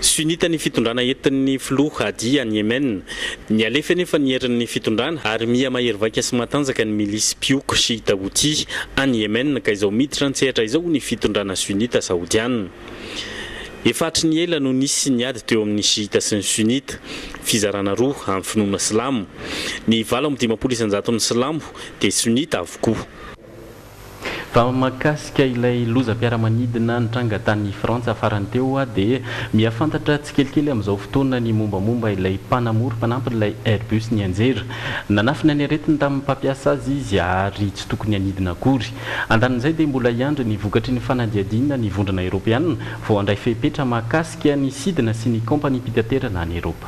Sunnita ny fitondrana entin'ny Filoha Hadi any Yemen. Ny alefa nefa ny herin'ny fitondrana ary miha mahery vaika sy matanjaka ny milisy pioka shiita Houthi any Yemen ka izao miditra antsehatra izao ny fitondrana sunnita saoudiana. Efatry ny ela no nisy niady teo amin'ny shiita sy ny sunnita, fizarana roa amin'ny finoana silamo. Ny 7,900 silamo dia sunnita avokoa. Fa makasika ilay loza-piaramanidina nitranga tany Frantsa farany teo dia miafantatra tsikelikely amin'izao fotoana ny mombamomba ilay mpanamory mpanampy ilay Airbus ny anjera. Nanafina ny aretiny tamin'ny mpampiasa azy izy ary tsy tokony anidina akory. Andanin'izay dia mbola hiandry ny vokatry ny fanadihadiana ny vondrona Eropeanina vao handray fepetra makasika ny sidina sy ny kompani mpitaterana any Eropa.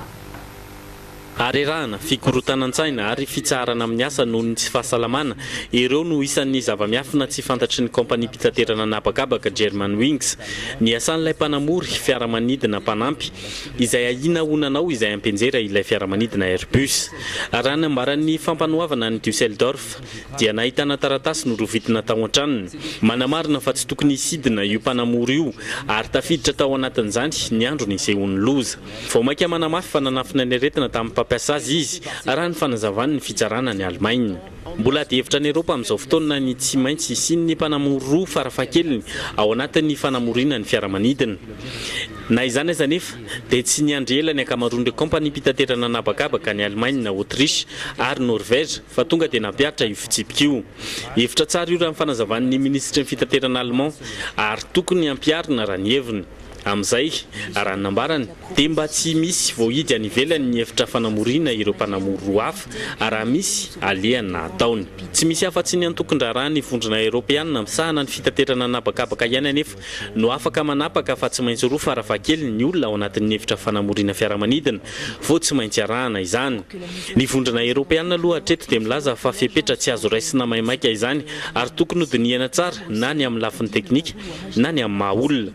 Arerahana, fikorotanan-tsaina ary fitsarana amin'ny asa noho ny tsy fahasalamana, ireo no isan'ny zava-miafina tsy fantatry ny kompani mpitaterana napakabaka Germanwings. Ny asan'ilay mpanamory fiaramanidina mpanampy izay ahina onanao izay ampenjera ilay fiaramanidina Airbus. Raha nambaran'ny fampanoavana ny Düsseldorf dia nahitana taratasy norovitina tao an-tranony manamarina fa tsy tokony hisidina io mpanamory io ary tafiditra tao anatin'izany ny androny isehon'ny loza. Vao maika manamafy fa nanafina ny aretina tamin'ny mpampiasa azy izy raha ny fanazavany ny fitsarana ny Allemagne. Mbola hevitra ny Eropa amin'izao fotoana ny tsy maintsy isian'ny mpanamory roa farafahakeliny ao anatin'ny fanamorina ny fiaramanidina. Na izany aza nefa dia tsy niandry ela ny ankamaroan'ireo kompani mpitaterana nabakabaka ny Allemagne na Autriche ary Norvège fa tonga dia nampiaritra io fitsipika io. Hevitra tsara io raha ny fanazavan'ny ministra ny fitaterana Allemand ary tokony ampiarina raha ny heviny. Amin'izay raha ny nambarany dia mba tsy misy voahidy any ivelany ny hevitra fanamorina ireo mpanamory roa hafa raha misy alehany na ataony. Tsy misy afa-tsy ny antokon-draharaha ny vondrona Eropeanina misahana ny fitaterana nabakabaka ihany anefa no afaka manapaka fa tsy maintsy roa farafahakeliny ny olona ao anatin'ny hevitra fanamorina fiaramanidina vao tsy maintsy arahana izany. Ny vondrona Eropeanina aloha hatreto dia milaza fa fepetra tsy azo raisina maimaika izany ary tokony hodinihana tsara na ny amin'ny lafiny teknika na ny amin'ny maha olona.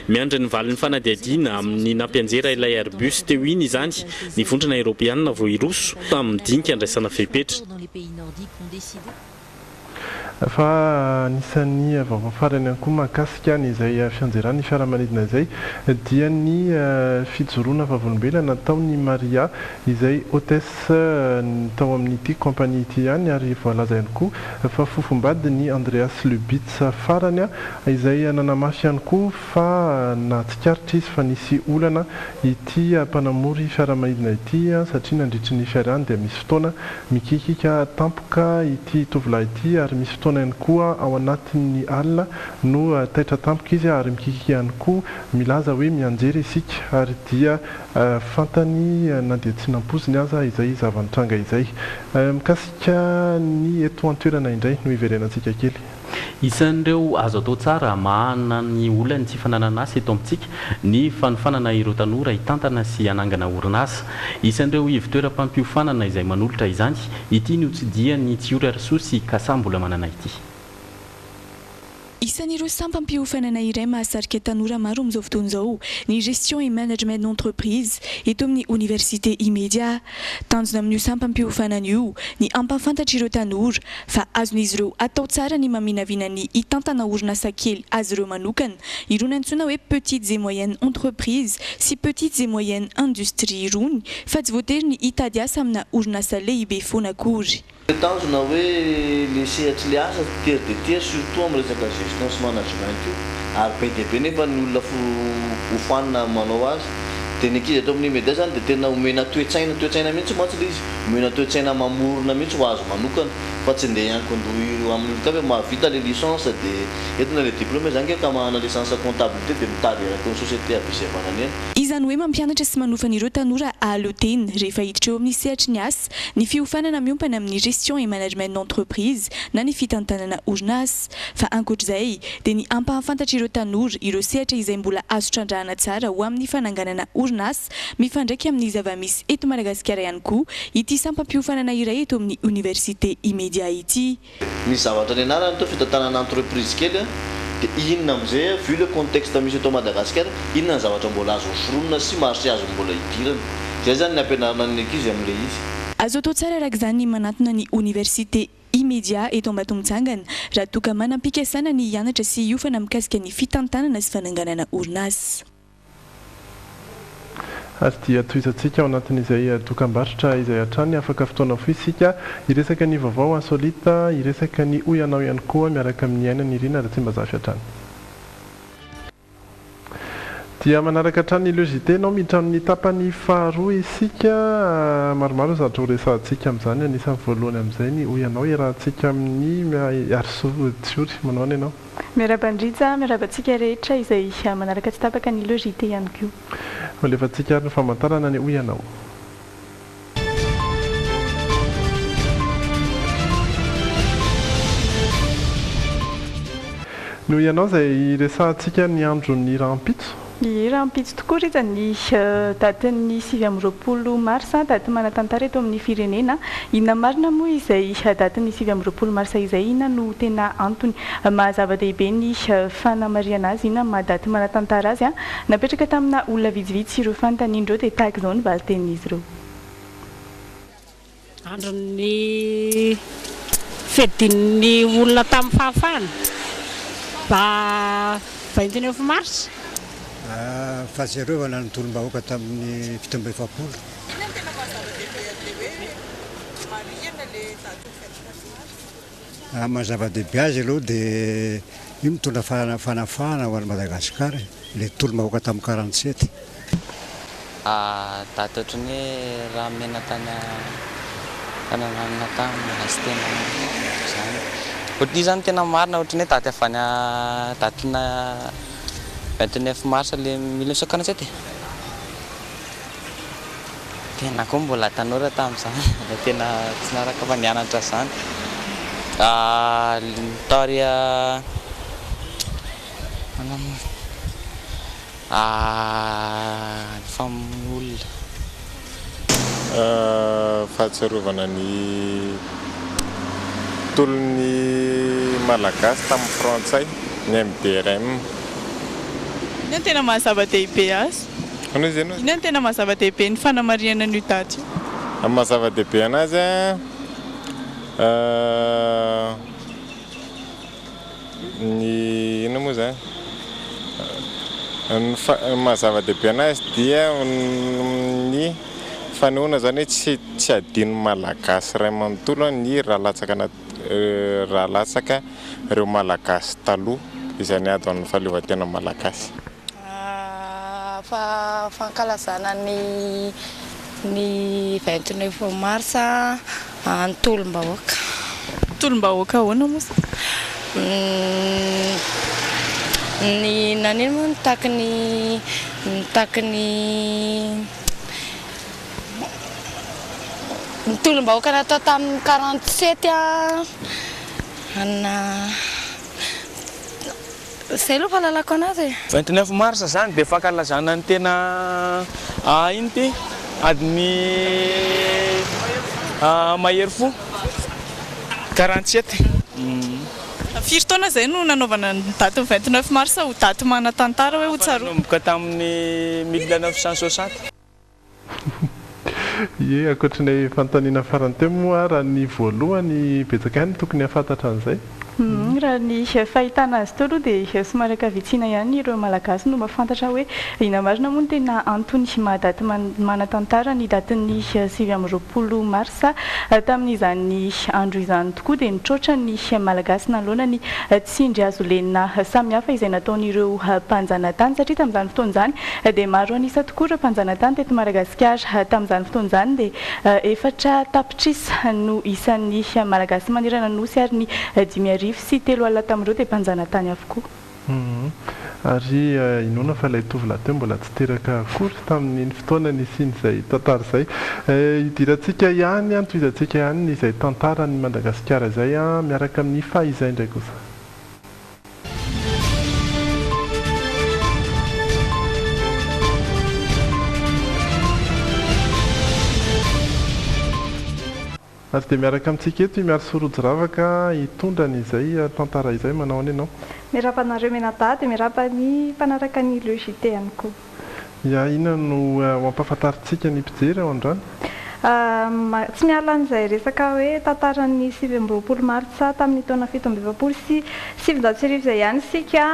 Miandry ny valin'ny fanadihadiana amin'ny nampianjera ilay Airbus teo iny izany ny vondrona Eropeanina vao iroso tamin'ny dinika andraisana fepetra. Fa anisan'ny vaovao farany ihany koa mahakasika izay fianjerany fiaramanidina izay dia ny fijoroana vavolombelona nataon'ny Maria izay hôtesse tao amin'ity kompani ity ihany ary voalaza ihany koa fa fofombady ny Andreas Lubitz farany izay nanamafy ihany koa fa natsikaritra izy fa nisy olana ity mpanamory fiaramanidina ity satria nandritry ny fiarahany dia misy fotoana mikikika tampoka ity tovolahy ity ary misy fotoana ihany koa ao anatin'ny alina no taitra tampoka izy ary mikikika ihany koa milaza hoe mianjera isika ary dia fantany na dia tsy nampoziny aza izay zava-nitranga izay. Mikasika ny eto an-toerana indray no iverenantsika kely. Isan'ireo azo atao tsara mahana ny olany tsy fananana asa eto amintsika ny fanofanana ireo tanora hitantana sy hanangana orinasa. Isan'ireo ivitoeram-pampiofanana izay manolotra izany ity ny hotsidia ny Tsiora Arsoa sy Kasa mbola manana ity. Isan'ireo sampam-piofanana iray mahasarika tanora maro amin'izao fotoana izao ny gestion et management d'entreprise eto amin'ny université immédiat. Tanjona amin'io sampam-piofanana io ny ampafantatra ireo tanora fa azon'izy ireo atao tsara ny maminavina ny hitantana orinasa kely azy ireo manokana irony antsoina hoe petites et moyennes entreprises sy petites et moyennes industries irony fa tsy voatery ny hitady asa amina orinasa lehibe foana akory. Tanjona hoe le sehatry le asa tery dia tery surtout amin'ny resaka gestion sy management io ary be dia be nefa ny olona hofanina manao azy dia ny ankizy atao amin'ny média zany dia tena omena toe-tsaina mihitsy mantsy le izy omena toe-tsaina mamorona mihitsy ho azo manokana fa tsy ndeha iankondoha amin'ny olona hoe mahavita le licence dia entina le diplôme zany ka mahana licence comptabilité dia mitady eraky ny société abisevanany eny. Izany hoe mampianatra sy manofana ireo tanora ahaloteny rehefa hiditra eo amin'ny sehatry ny asa ny fiofanana miompana amin'ny gestion et management d'entreprise na ny fitantanana orinasa fa ankoatr'izay dia ny ampahafantatra ireo tanora ireo sehatra izay mbola azo trandrahana tsara ho amin'ny fananganana orinasa mifandraiky amin'ny zava-misy eto Madagasikara ihany koa ity sampam-piofanana iray eto amin'ny université immédiat ity. Misy zavatra ny anarany to fitantanana entreprise kely dia inona amin'izay vu le contexte misy eto Madagasikara inona ny zavatra mbola azo hosoronina sy marché azo mbola hidirana. Zay zany ny ampianarana ny ankizy amin'ilay izy. azo atao tsara araka izany manatona ny université immédiat eto Ambatomitsangana raha toka manam-pikasana ny hianatra sy hiofana mikasika ny fitantanana sy fananganana orinasa. Ary dia toizantsika ao anatin'izay dokam-barotra izay hatrany afaka fotoana foisika iresaka ny vaovao insolita, iresaka ny oyanao ihany koa miaraka amin'ny ainany irina raha tsy mba zafy hatrany. Dia manaraka hatrany ny logité nao miditra amin'ny tapany faharoa isika maromaro zavatra ho resantsika amin'izany anisan'ny voalohany amin'izay ny oyanao iarahantsika amin'ny arsotsyory manao any ianao. Miarabandritra miarabantsika rehetra izay manaraka tsy tapaka ny logité ihany koa. Alefantsika ary ny famantarana ny oyanao. Ny oyanao izay resantsika ny andron'ny rahampitso. Rahampitso tokoa reza ny datin'ny 20 marsa daty manatantara eto amin'ny firenena. Inona marina moa izay datin'ny 20 marsa izay ina no tena antony mahazava-dehibe ny fanamariana azy ina mahadaty manatantara azy napetraka tamina olona vitsivitsy ireo fanontaniandreo dia tahaka izao ny valitenin'izy ireo. Andron'ny fedin'ny olona tamin'ny fahafahana 29 mars. Fahatsiarovana ny tolom-bahoaka tamin'ny 17. Mazava-dehibe azy aloha dia io mitondra fanafahana ho an'i Madagasikara ilay tolom-bahoaka tamin'ny 47. Daty ohatrany hoe raha mena tany tanànana tamin'ny rasitena izany. Ohatran'io zany tena marina ohatrany hoe daty avy any datina 29 mars le 1947. Tena koa mbola tanora tamin'izany da tena tsy naraka fa nianatra zany. Taoria famolona. Fahatsiarovana ny tolon'ny malagasy tamin'ny frantsay ny MDRM. Inona ny tena mahazava-dehibe azy? Inona ny tena mahazava-dehibe ny fanamariana ny daty io? Mahazava-dehibe anazy ny ino moa zany? Mahazava-dehibe anazy dia ny fanehoana zany hoe tsy adino malagasy ray manontolo ny raha latsaka ireo malagasy taloha izany ady amin'ny fahaleovantena malagasy. Fankalazana ny 29 mars ny tolom-bahoaka. Tolom-bahoaka ahoana moa? Ny nanino moa ny tolom-bahoaka natao tamin'ny 47 Zay aloha fahalalako anazy. 29 mars zany dia fankalazana ny tena ino ty adiny mahery fo 47. Firy taona zay no nanaovana ny daty 29 mars ho daty manatantara hoe ho tsaro. Nanomboka tamin'ny 1960. Ie, ankoatran'ny fanontaniana farany teo moa raha ny voalohany betsaka ihany tokony hafantatra an'izay. Raha ny fahitana azy teo aloha dia somary ankavitsiana ihany ireo malagasy no mahafantatra hoe ina marina moa no tena antony mahadaty manatantara ny datin'ny 20 marsa tamin'izany andro izany tokoa dia nitroatra ny malagasy nanoloana ny tsindry azo lenina samihafa izay nataon'ireo mpanjanatany satria tamin'izany fotoana izany dia maro anisa tokoa ireo mpanjanatany teto Madagasikara tamin'izany fotoana izany dia 4 tapitrisa no isan'ny malagasy manerana nosy ary ny 5,000 sy 3 alina tamin'ireo dia mpanjanatany avokoa. Ary inoana fa ilay tovolahy teo mbola tsy teraka akory tamin'ny fotoana ny sin'izay tantara izay. Idirantsika ihany toizantsika ihany izay tantara ny Madagasikara izay miaraka amin'ny fahizay indray kosa. Ary dia miaraka amintsika eto miaro sorojiravaka hitondra n'izay tantara izay manao any ianao. Miarapanareo menadady, miarapa ny mpanaraka ny logité ihany koa. Inona no mampahafantaritsika ny mpijery ao androany? tsy miala an'izay resaka hoe tantaran'ny 20 martsa tamin'ny taona 17 sy 700 izay ihany sika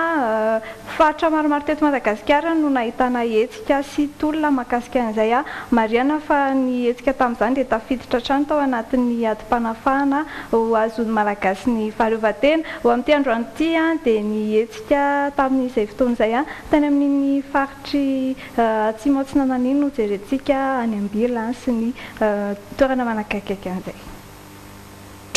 faritra maromaro teto Madagasikara no nahitana hetsika sy tolona mahakasika an'izay mariana fa ny hetsika tamin'izany dia tafiditra trano tao anatin'ny adim-panafahana ho azon'ny malagasy ny fahaleovan-tena ho amin'ity androany ity dia ny hetsika tamin'izay fotoana izay tany amin'ny faritry atsimo atsinananiny no jerentsika any Ambila sy ny toerana manakaikaiky an'izay.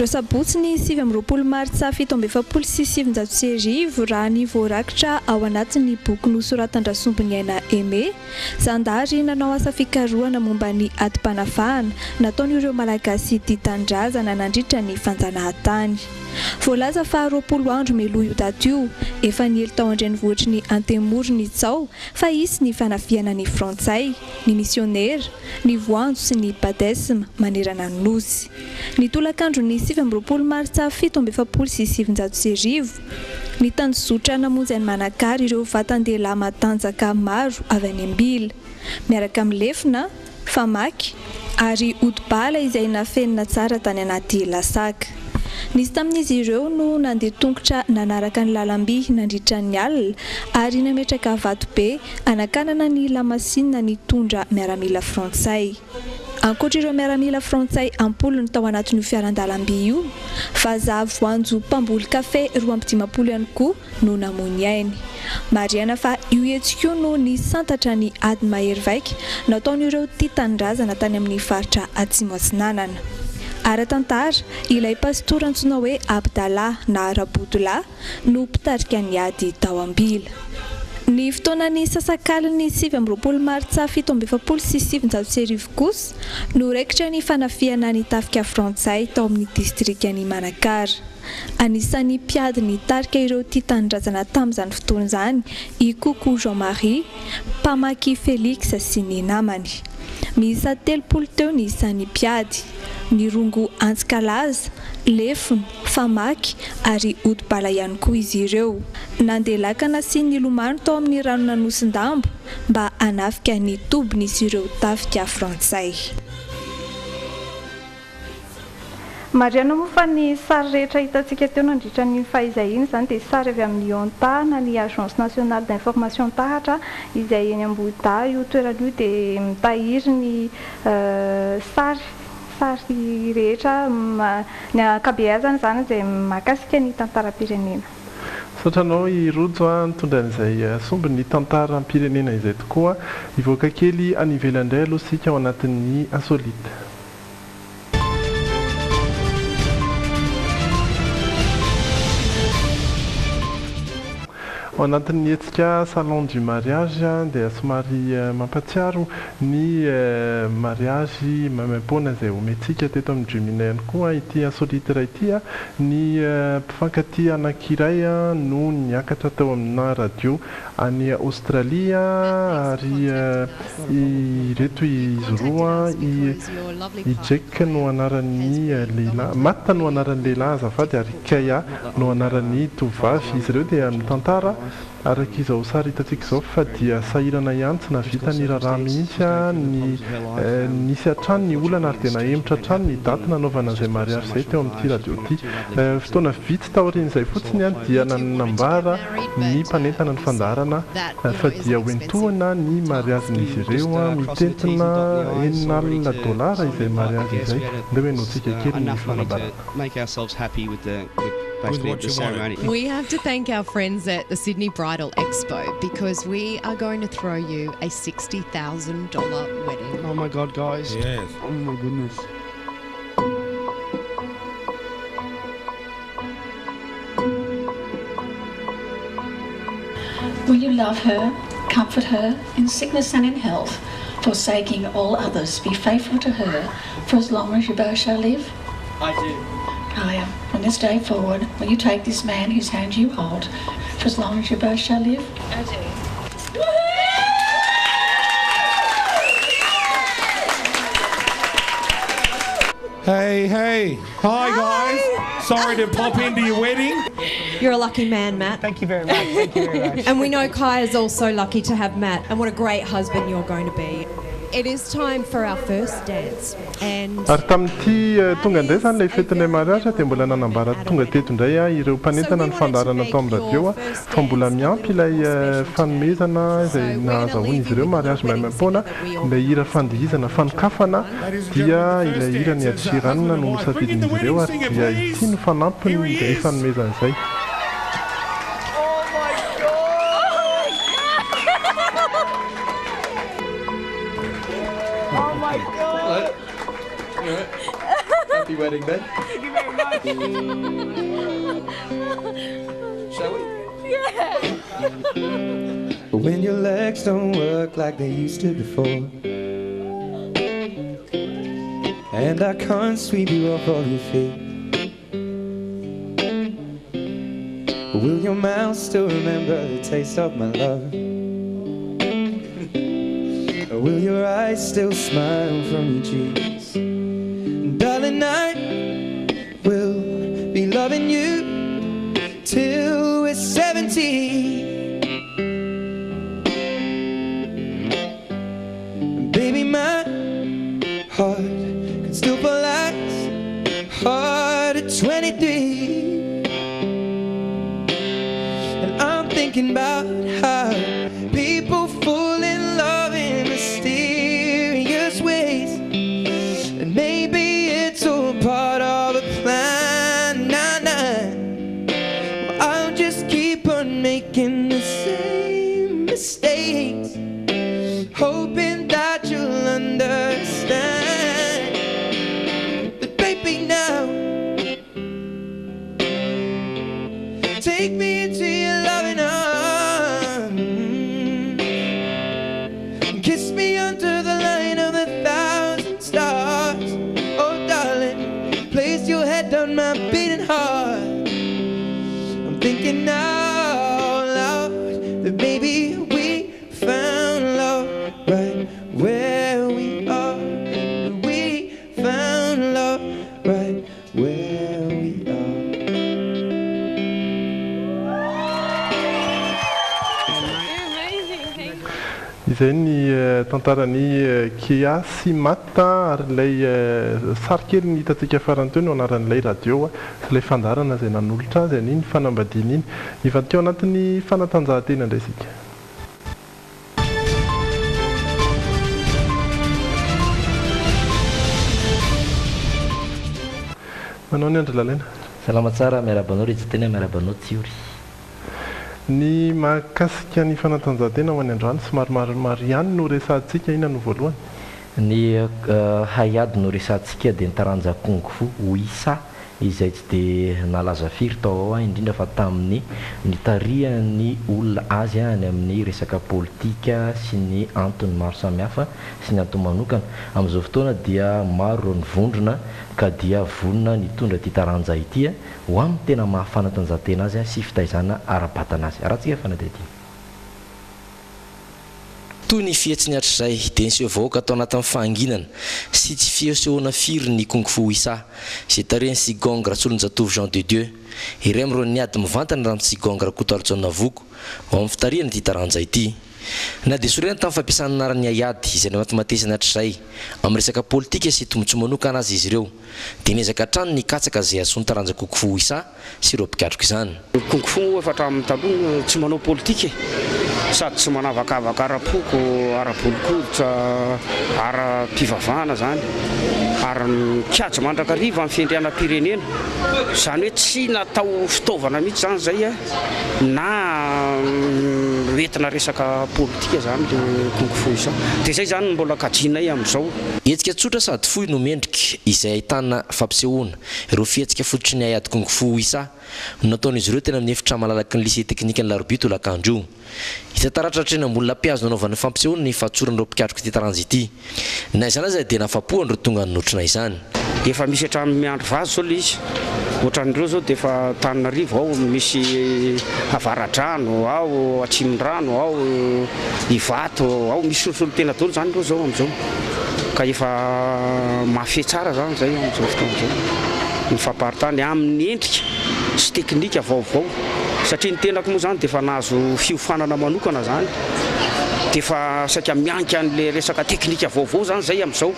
Sabotsy ny 20 martsa 17 sy 700 raha ny voarakitra ao anatin'ny boky nosoratandrasombiny aina Aimé Zandary nanao asa fikarohana momba ny adim-panafahana nataon'ireo malagasy ditan-drazana nandritra ny fanjanahantany. Voalaza fa 20 andro meloa io daty io efa niely tao an-drenivohitry ny Antemoro ny Tsao fa isy ny fanafiana ny Frantsay, ny misionera, ny voanjo sy ny badesma manerana ny nosy. Ny tolakandro ny 17 martsa 17 sy 700 ny tanjozotra namonjy any Manakary ireo vatan-dehilahy matanjaka maro avy any Ambila miaraka amin'ny lefina, famaky ary odibala izay nafenina tsara tany anaty lasaka. Nisy tamin'izy ireo no nandeha tongotra nanaraka ny lalam-by nandritra ny alina ary nametraka vato be anakanana ny lamasinina nitondra miaramila Frantsay. Ankoatra ireo miaramila Frantsay ampolo ny tao anatin'io fiaran-dalam-by io, vazaha voanjo mpamboly kafe 20 ihany koa no namony ainy. Mariana fa io hetsika io no ny santatra ny ady mahery vaika nataon'ireo titan-drazana tany amin'ny faritra Atsimo Atsinanana. Ara-tantara, ilay pastora antsoina hoe Abdallah na Raboudoulah no mpitarika ny ady tao Ambila. Ny fotoanan'ny sasakalin'ny 17 martsa 17 sy 700 kosa no raikitra ny fanafiana ny tafika Frantsay tao amin'ny distrikany Manakary. Anisan'ny mpiady ny tarika ireo titan-drazana tamin'izany fotoana izany i Koko Jean-Marie, mpamaky Félix sy ny namany. Miisa 30 teo ny isan'ny mpiady. Ny rongo antsikalaza, lefona, famaky ary odibala ihany koa izy ireo. Nandeha lakana sy nilomano tao amin'ny ranona Nosindambo mba hanafika ny tobiny izy ireo tafika Frantsay. Mariana moa fa ny sary rehetra hitantsika teo nandritra ny fahizahiny izany dia sary avy amin'ny ONTA na ny Agence Nationale d'Information tahatra izay eny Ambohidahy. Io toerana io dia mitahiry ny sary rehetra ny ankabeazany izany izay mahakasika ny tantaram-pirenena. Satranao irojo nitondra an'izay somby ny tantaram-pirenena izay tokoa ivoaka kely any ivelany aloha sika ao anatin'ny insolite. Ao anatin'ny hetsika salon du mariage dia somary mampatsiaro ny mariage maimaimpoana izay omentsika teto amin'ny Jumina ihany koa ity insolite iray ity ny mpifankatia anankiray no niakatra tao amina radio any Australia ary ireto izy roa i Jack no anaran'ny lehilahy, Matta no anaran'ny lehilahy azafady ary Kaya no anaran'ny tovavy. Izy ireo dia mitantara araka izao sary hitantsika izao fa dia sahirana ihany tsy navita ny raharaha mihitsy ny nisy hatrany ny olana ary dia nahemitra hatrany ny daty nanaovana izay mariage izay teo amin'ity radio ity. Fotoana vitsy taorian'izay fotsiny dia nanambara ny mpanentana ny fandarana fa dia hoentoana ny mariagen'izy ireo mitentina $9 izay mariage izay nde hoe notsika kely ny fanabarana. We have to thank our friends at the Sydney Bridal Expo because we are going to throw you a $60,000 wedding. Oh my God, guys. Yes. Oh my goodness. Will you love her, comfort her in sickness and in health, forsaking all others, be faithful to her for as long as you both shall live? I do. From this day forward, will you take this man whose hand you hold for as long as you both shall live? I do. Hey. Hi, guys. Sorry to pop into your wedding. You're a lucky man, Matt. Thank you very much. Thank you very much. And we know Kai is also lucky to have Matt, and what a great husband you're going to be. it is time for our first dance. And ary tamin'ity tonga indray zany ilay fetinay mariage dia mbola nanambara tonga teto indray ireo mpanentana ny fandarana atao amin'ny radio fa mbola miampy ilay fanomezana izay nahazahoana izy ireo mariage maimaim-poana ilay hira fandihizana fanokafana dia ilay hira ny atsiranina no safidin'izy ireo ary dia ity no fanampiny izay fanomezana izay. Happy wedding, Ben. Thank you very much. Shall we? Yeah. When your legs don't work like they used to before, and I can't sweep you off of your feet, will your mouth still remember the taste of my love? Or will your eyes still smile from your cheeks? Darling, I will be loving you till we're 70. Baby, my heart can still pull ice hard at 23. And I'm thinking about how people fall in love in mysterious ways, and maybe it's all part of a plan. Nah, nah. Well, I'll just keep on making the same mistakes, hoping that you'll understand. But baby, now take me into your loving arms, kiss me under the light of 1,000 stars. Oh darling, place your head on my beating heart. I'm thinking out loud that maybe we found love right where we are. We found love right where we are. Izay ny tantaran'ny Kia sy Mata ary ilay sary kely ny hitantsika farany teo no anaran'ilay radio sy ilay fandarana izay nanolotra azy an'iny fanambadiana iny. Ivadika ao anatin'ny fanatanjahantena indray isika. Manao ny andro lalena? Salama tsara, miarabanao Rejitena, miarabanao Tsiori. Ny mahakasika ny fanatanjahantena ho any androany somary maromaro ihany no resantsika, ina no voalohany? Ny haiady no resantsika dia ny taranja kung fu Wisa izay tsy dia nalaza firy tao ao indrindra fa tamin'ny nitarihan'ny olona azy any amin'ny resaka politika sy ny antony maro samihafa sy ny antony manokana. Amin'izao fotoana dia maro ny vondrona ka dia vonona nitondra ity taranja ity ho amin'ny tena mahafanatanjahantena azy sy fitaizana ara-batana azy. Arahantsika fanadirity. Toy ny fihetsinyatr'izay dia niseho vahoaka atao anatin'ny fahanginana sy tsy fihesehoana firy ny kung fu Wisa izay tarehiny Sigong Ratsolonjatovo Jean de Dieu. Iray amin'ireo niady mivantana raha Sigong Rakotoaritsona Voko ao amin'ny fitarihana ity taranja ity. Na dia sorena tamin'ny fampiasana anarany haiady izay namaty matesina hatr'izay amin'ny resaka politika sy tombontsy manokana azy izy ireo dia niezaka hatrany nikatsaka izay asony taranja kung fu Wisa sy ireo mpikatroka izany. Kung fu efatra amin'ny taloha tsy manao politika sady tsy manavakavaka ara-poko, ara-bolokoditra, ara-pivavahana zany, ary mikajy mandrakariva amin'ny fiandrianam-pirenena. Izany hoe tsy natao fitaovana mihitsy zany zay na entina resaka politika zany le kung fu Wisa. Dia izay zany mbola kajianay amin'izao. Hetsika tsotra sady fohy no mendrika izay ahitana fampisehoana ireo fihetsika fototry ny haiady kung fu Wisa no nataon'izy ireo tena amin'ny efitra malalaky ny lycée teknika ny Larobito Lakandro. Hita taratra hatreny ambony lampiazo nanaovana fampisehoana ny fahatsoran'ireo mpikatroka ity taranja ity. Na izany azy dia nafapohan'ireo tonga nonotrina izany. Efa misy hatramin'ny miandro vazy zao le izy. Ohatran'ireo zao dia efa Antananarivo ao misy Avaradrano, ao Atsimondrano, ao Ivato, ao misy solosolo tena daholo zany ireo zao amin'izao. Ka efa mafy tsara zany zay amin'izao fotoana izao. Ny fampaharitany amin'ny endrika sy teknika vaovao satria ny tenako moa zany dia efa nahazo fiofanana manokana zany dia efa saika mianka an'la resaka teknika vaovao zany zay amin'izao.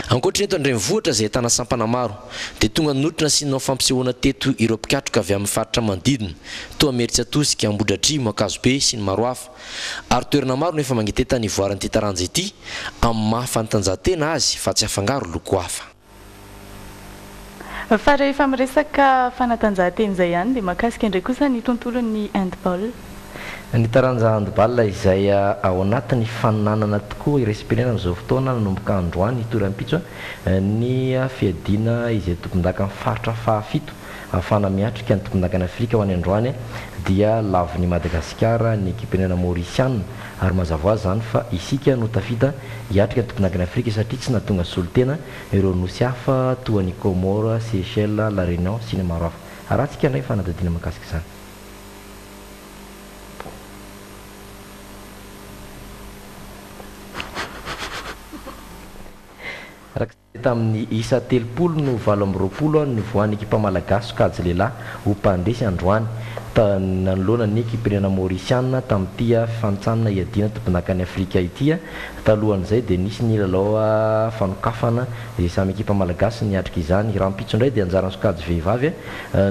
Ankoatran'eto andrenivohitra izay ahitana sampana maro dia tonga notrona sinao fampisehoana teto ireo mpikatroka avy amin'ny faritra manodidina toa Meritsaatosika, Ambohidratrimo, Akazobe sy ny maro hafa. Ary toerana maro no efa mangeteta ny voaran'ity taranja ity amin'ny mahafantanjahantena azy fa tsy afangaro loko hafa. Fa rehefa miresaka fanatanjahantena izay ihany dia mahakasika indray kosa ny tontolon'ny handball. Ny taranja handball izay ao anatin'ny faninanana tokoa iresim-pirenena amin'izao fotoana nanomboka androany toeram-pitso ny fiadiana izay tompon-daka amin'ny faritra fahafito ahafahana miatrika ny tompon-daka ny Afrika ho any androany dia lavin'ny Madagasikara ny ekipenena Mauritiana ary mazava azy zany fa isika no tafita hiatrika ny tompon-daka ny Afrika satria tsy nahatonga solotena ireo nosy hafa toa ny Comores, Seychelles, La Réunion sy ny maro hafa. Ary atsika indray fanadadiana mahakasika izany. Tamin'ny isa 30 no 20 no voan'ny ekipa malagasy sokajy lehilahy ho mpandresy androany nanoloana ny ekipenena Mauritiana tamin'ity fantsanina iadiana tompon-daka ny Afrika ity. Talohan'izay dia nisy ny lalao fanokafana izay samy ekipa malagasy niatrika izany. Raha mpitso indray dia anjaran'ny sokajy vehivavy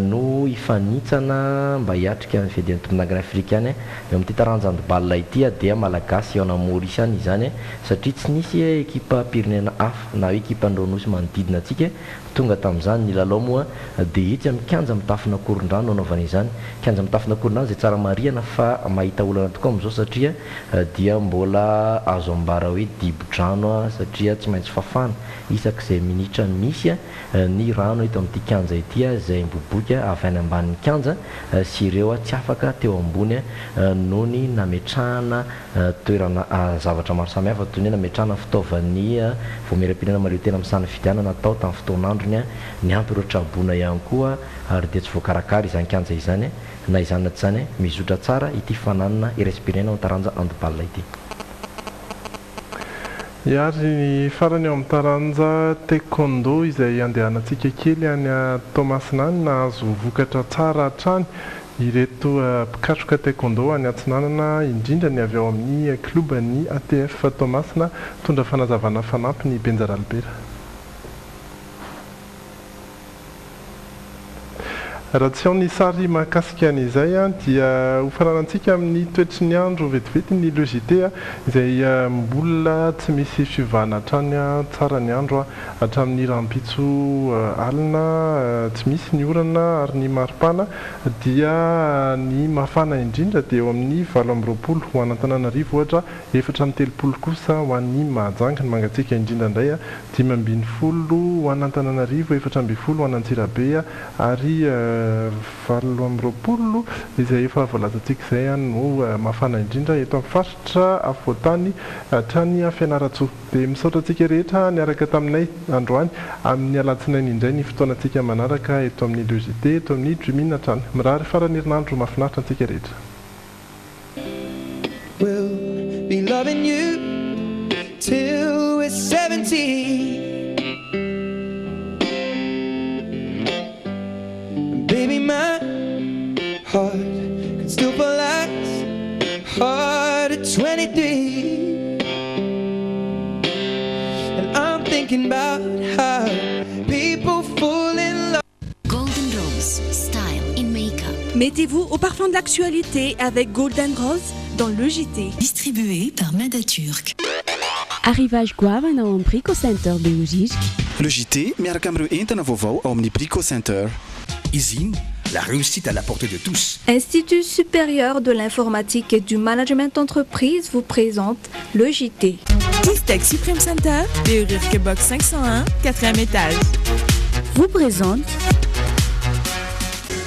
no ifanitsana mba hiatrika ny fiadiana tompon-daka ny Afrika any eo amin'ity taranja handball ity dia malagasy eo ana Mauritiana izany satria tsy nisy ekipa pirenena hafa na ekipa andronosy manodidina antsika tonga tamin'izany ny lalao moa dia itsy mikanja mitafina koron-drano anaovana izany. Kanja mitafina koron-drano izay tsara marihana fa mahita olana tokoa amin'izao satria dia mbola azo ambara hoe dibo-drano satria tsy maintsy fafana isak'izay minitra misy ny rano eto amin'ity kanja ity izay miboboky avy any ambanin'ny kanja sy ireo tsy afaka teo ambony noho ny nametrahana toerana zavatra maro samihafa toy ny nametrahana fitaovan'ny voameram-pirenena maleo tena amin'ny sany fidianana natao tamin'ny fotoan'androny ny ampy ireo trabona ihany koa ary dia tsy voakarakara izany kanja izany na izany na tsy zany mizotra tsara ity fananana iresim-pirenena ao taranja handball ity. Iary ny farany ao amin'ny taranja taekwondo izay andehanantsika kely any Toamasina nahazo vokatra tsara hatrany ireto mpikatroka taekwondo any Atsinanana indrindra ny avy ao amin'ny klubany ATF Toamasina tondra fanazavana fanampy ny Benjara Albert. Raha tsy ao ny sary mahakasika an'izay dia hofananantsika amin'ny toetry ny andro vetivety ny logité izay mbola tsy misy fivana hatrany tsara ny andro hatramin'ny rampitso alina tsy misy ny orana ary ny maripana dia ny mafana indrindra dia eo amin'ny 20 ho an'Antananarivo ohatra 430 kosa ho an'ny Mahajanga ny mangatsika indrindra indray 520 ho an'Antananarivo 420 ho an'Antsirabe ary 20 izay efa voalazantsika izay no mafana indrindra eto amin'ny faritra afovoantany hatrany Fianaratsoa dia misaotra antsika rehetra niaraka taminay androany amin'ny alatsinainy indray ny fotoanantsika manaraka eto amin'ny logité eto amin'ny Dreaming hatrany mirary farany herinandro mahafinaritra antsika rehetra. We'll be loving you till we're 70. Baby, my heart can still fall as hard at 23. And I'm thinking about how people fall in love. Golden Rose, style in make-up. Mettez-vous au parfum de l'actualité avec Golden Rose dans le JT. Distribué par Madaturk. Arrivage goavana ao amin'ny Brico Center Biologique. Le JT miaraka amin'ireo entana vaovao ao amin'ny Brico Center. Usine, la réussite à la portée de tous. Institut supérieur de l'informatique et du management d'entreprise vous présente le JT. Tech Supreme Center, Béurirke Box 501, 4e étage. Vous présente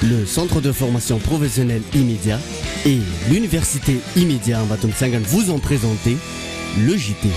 le centre de formation professionnelle immédiat et l'université immédiat en Batumsangan vous ont présenté le JT.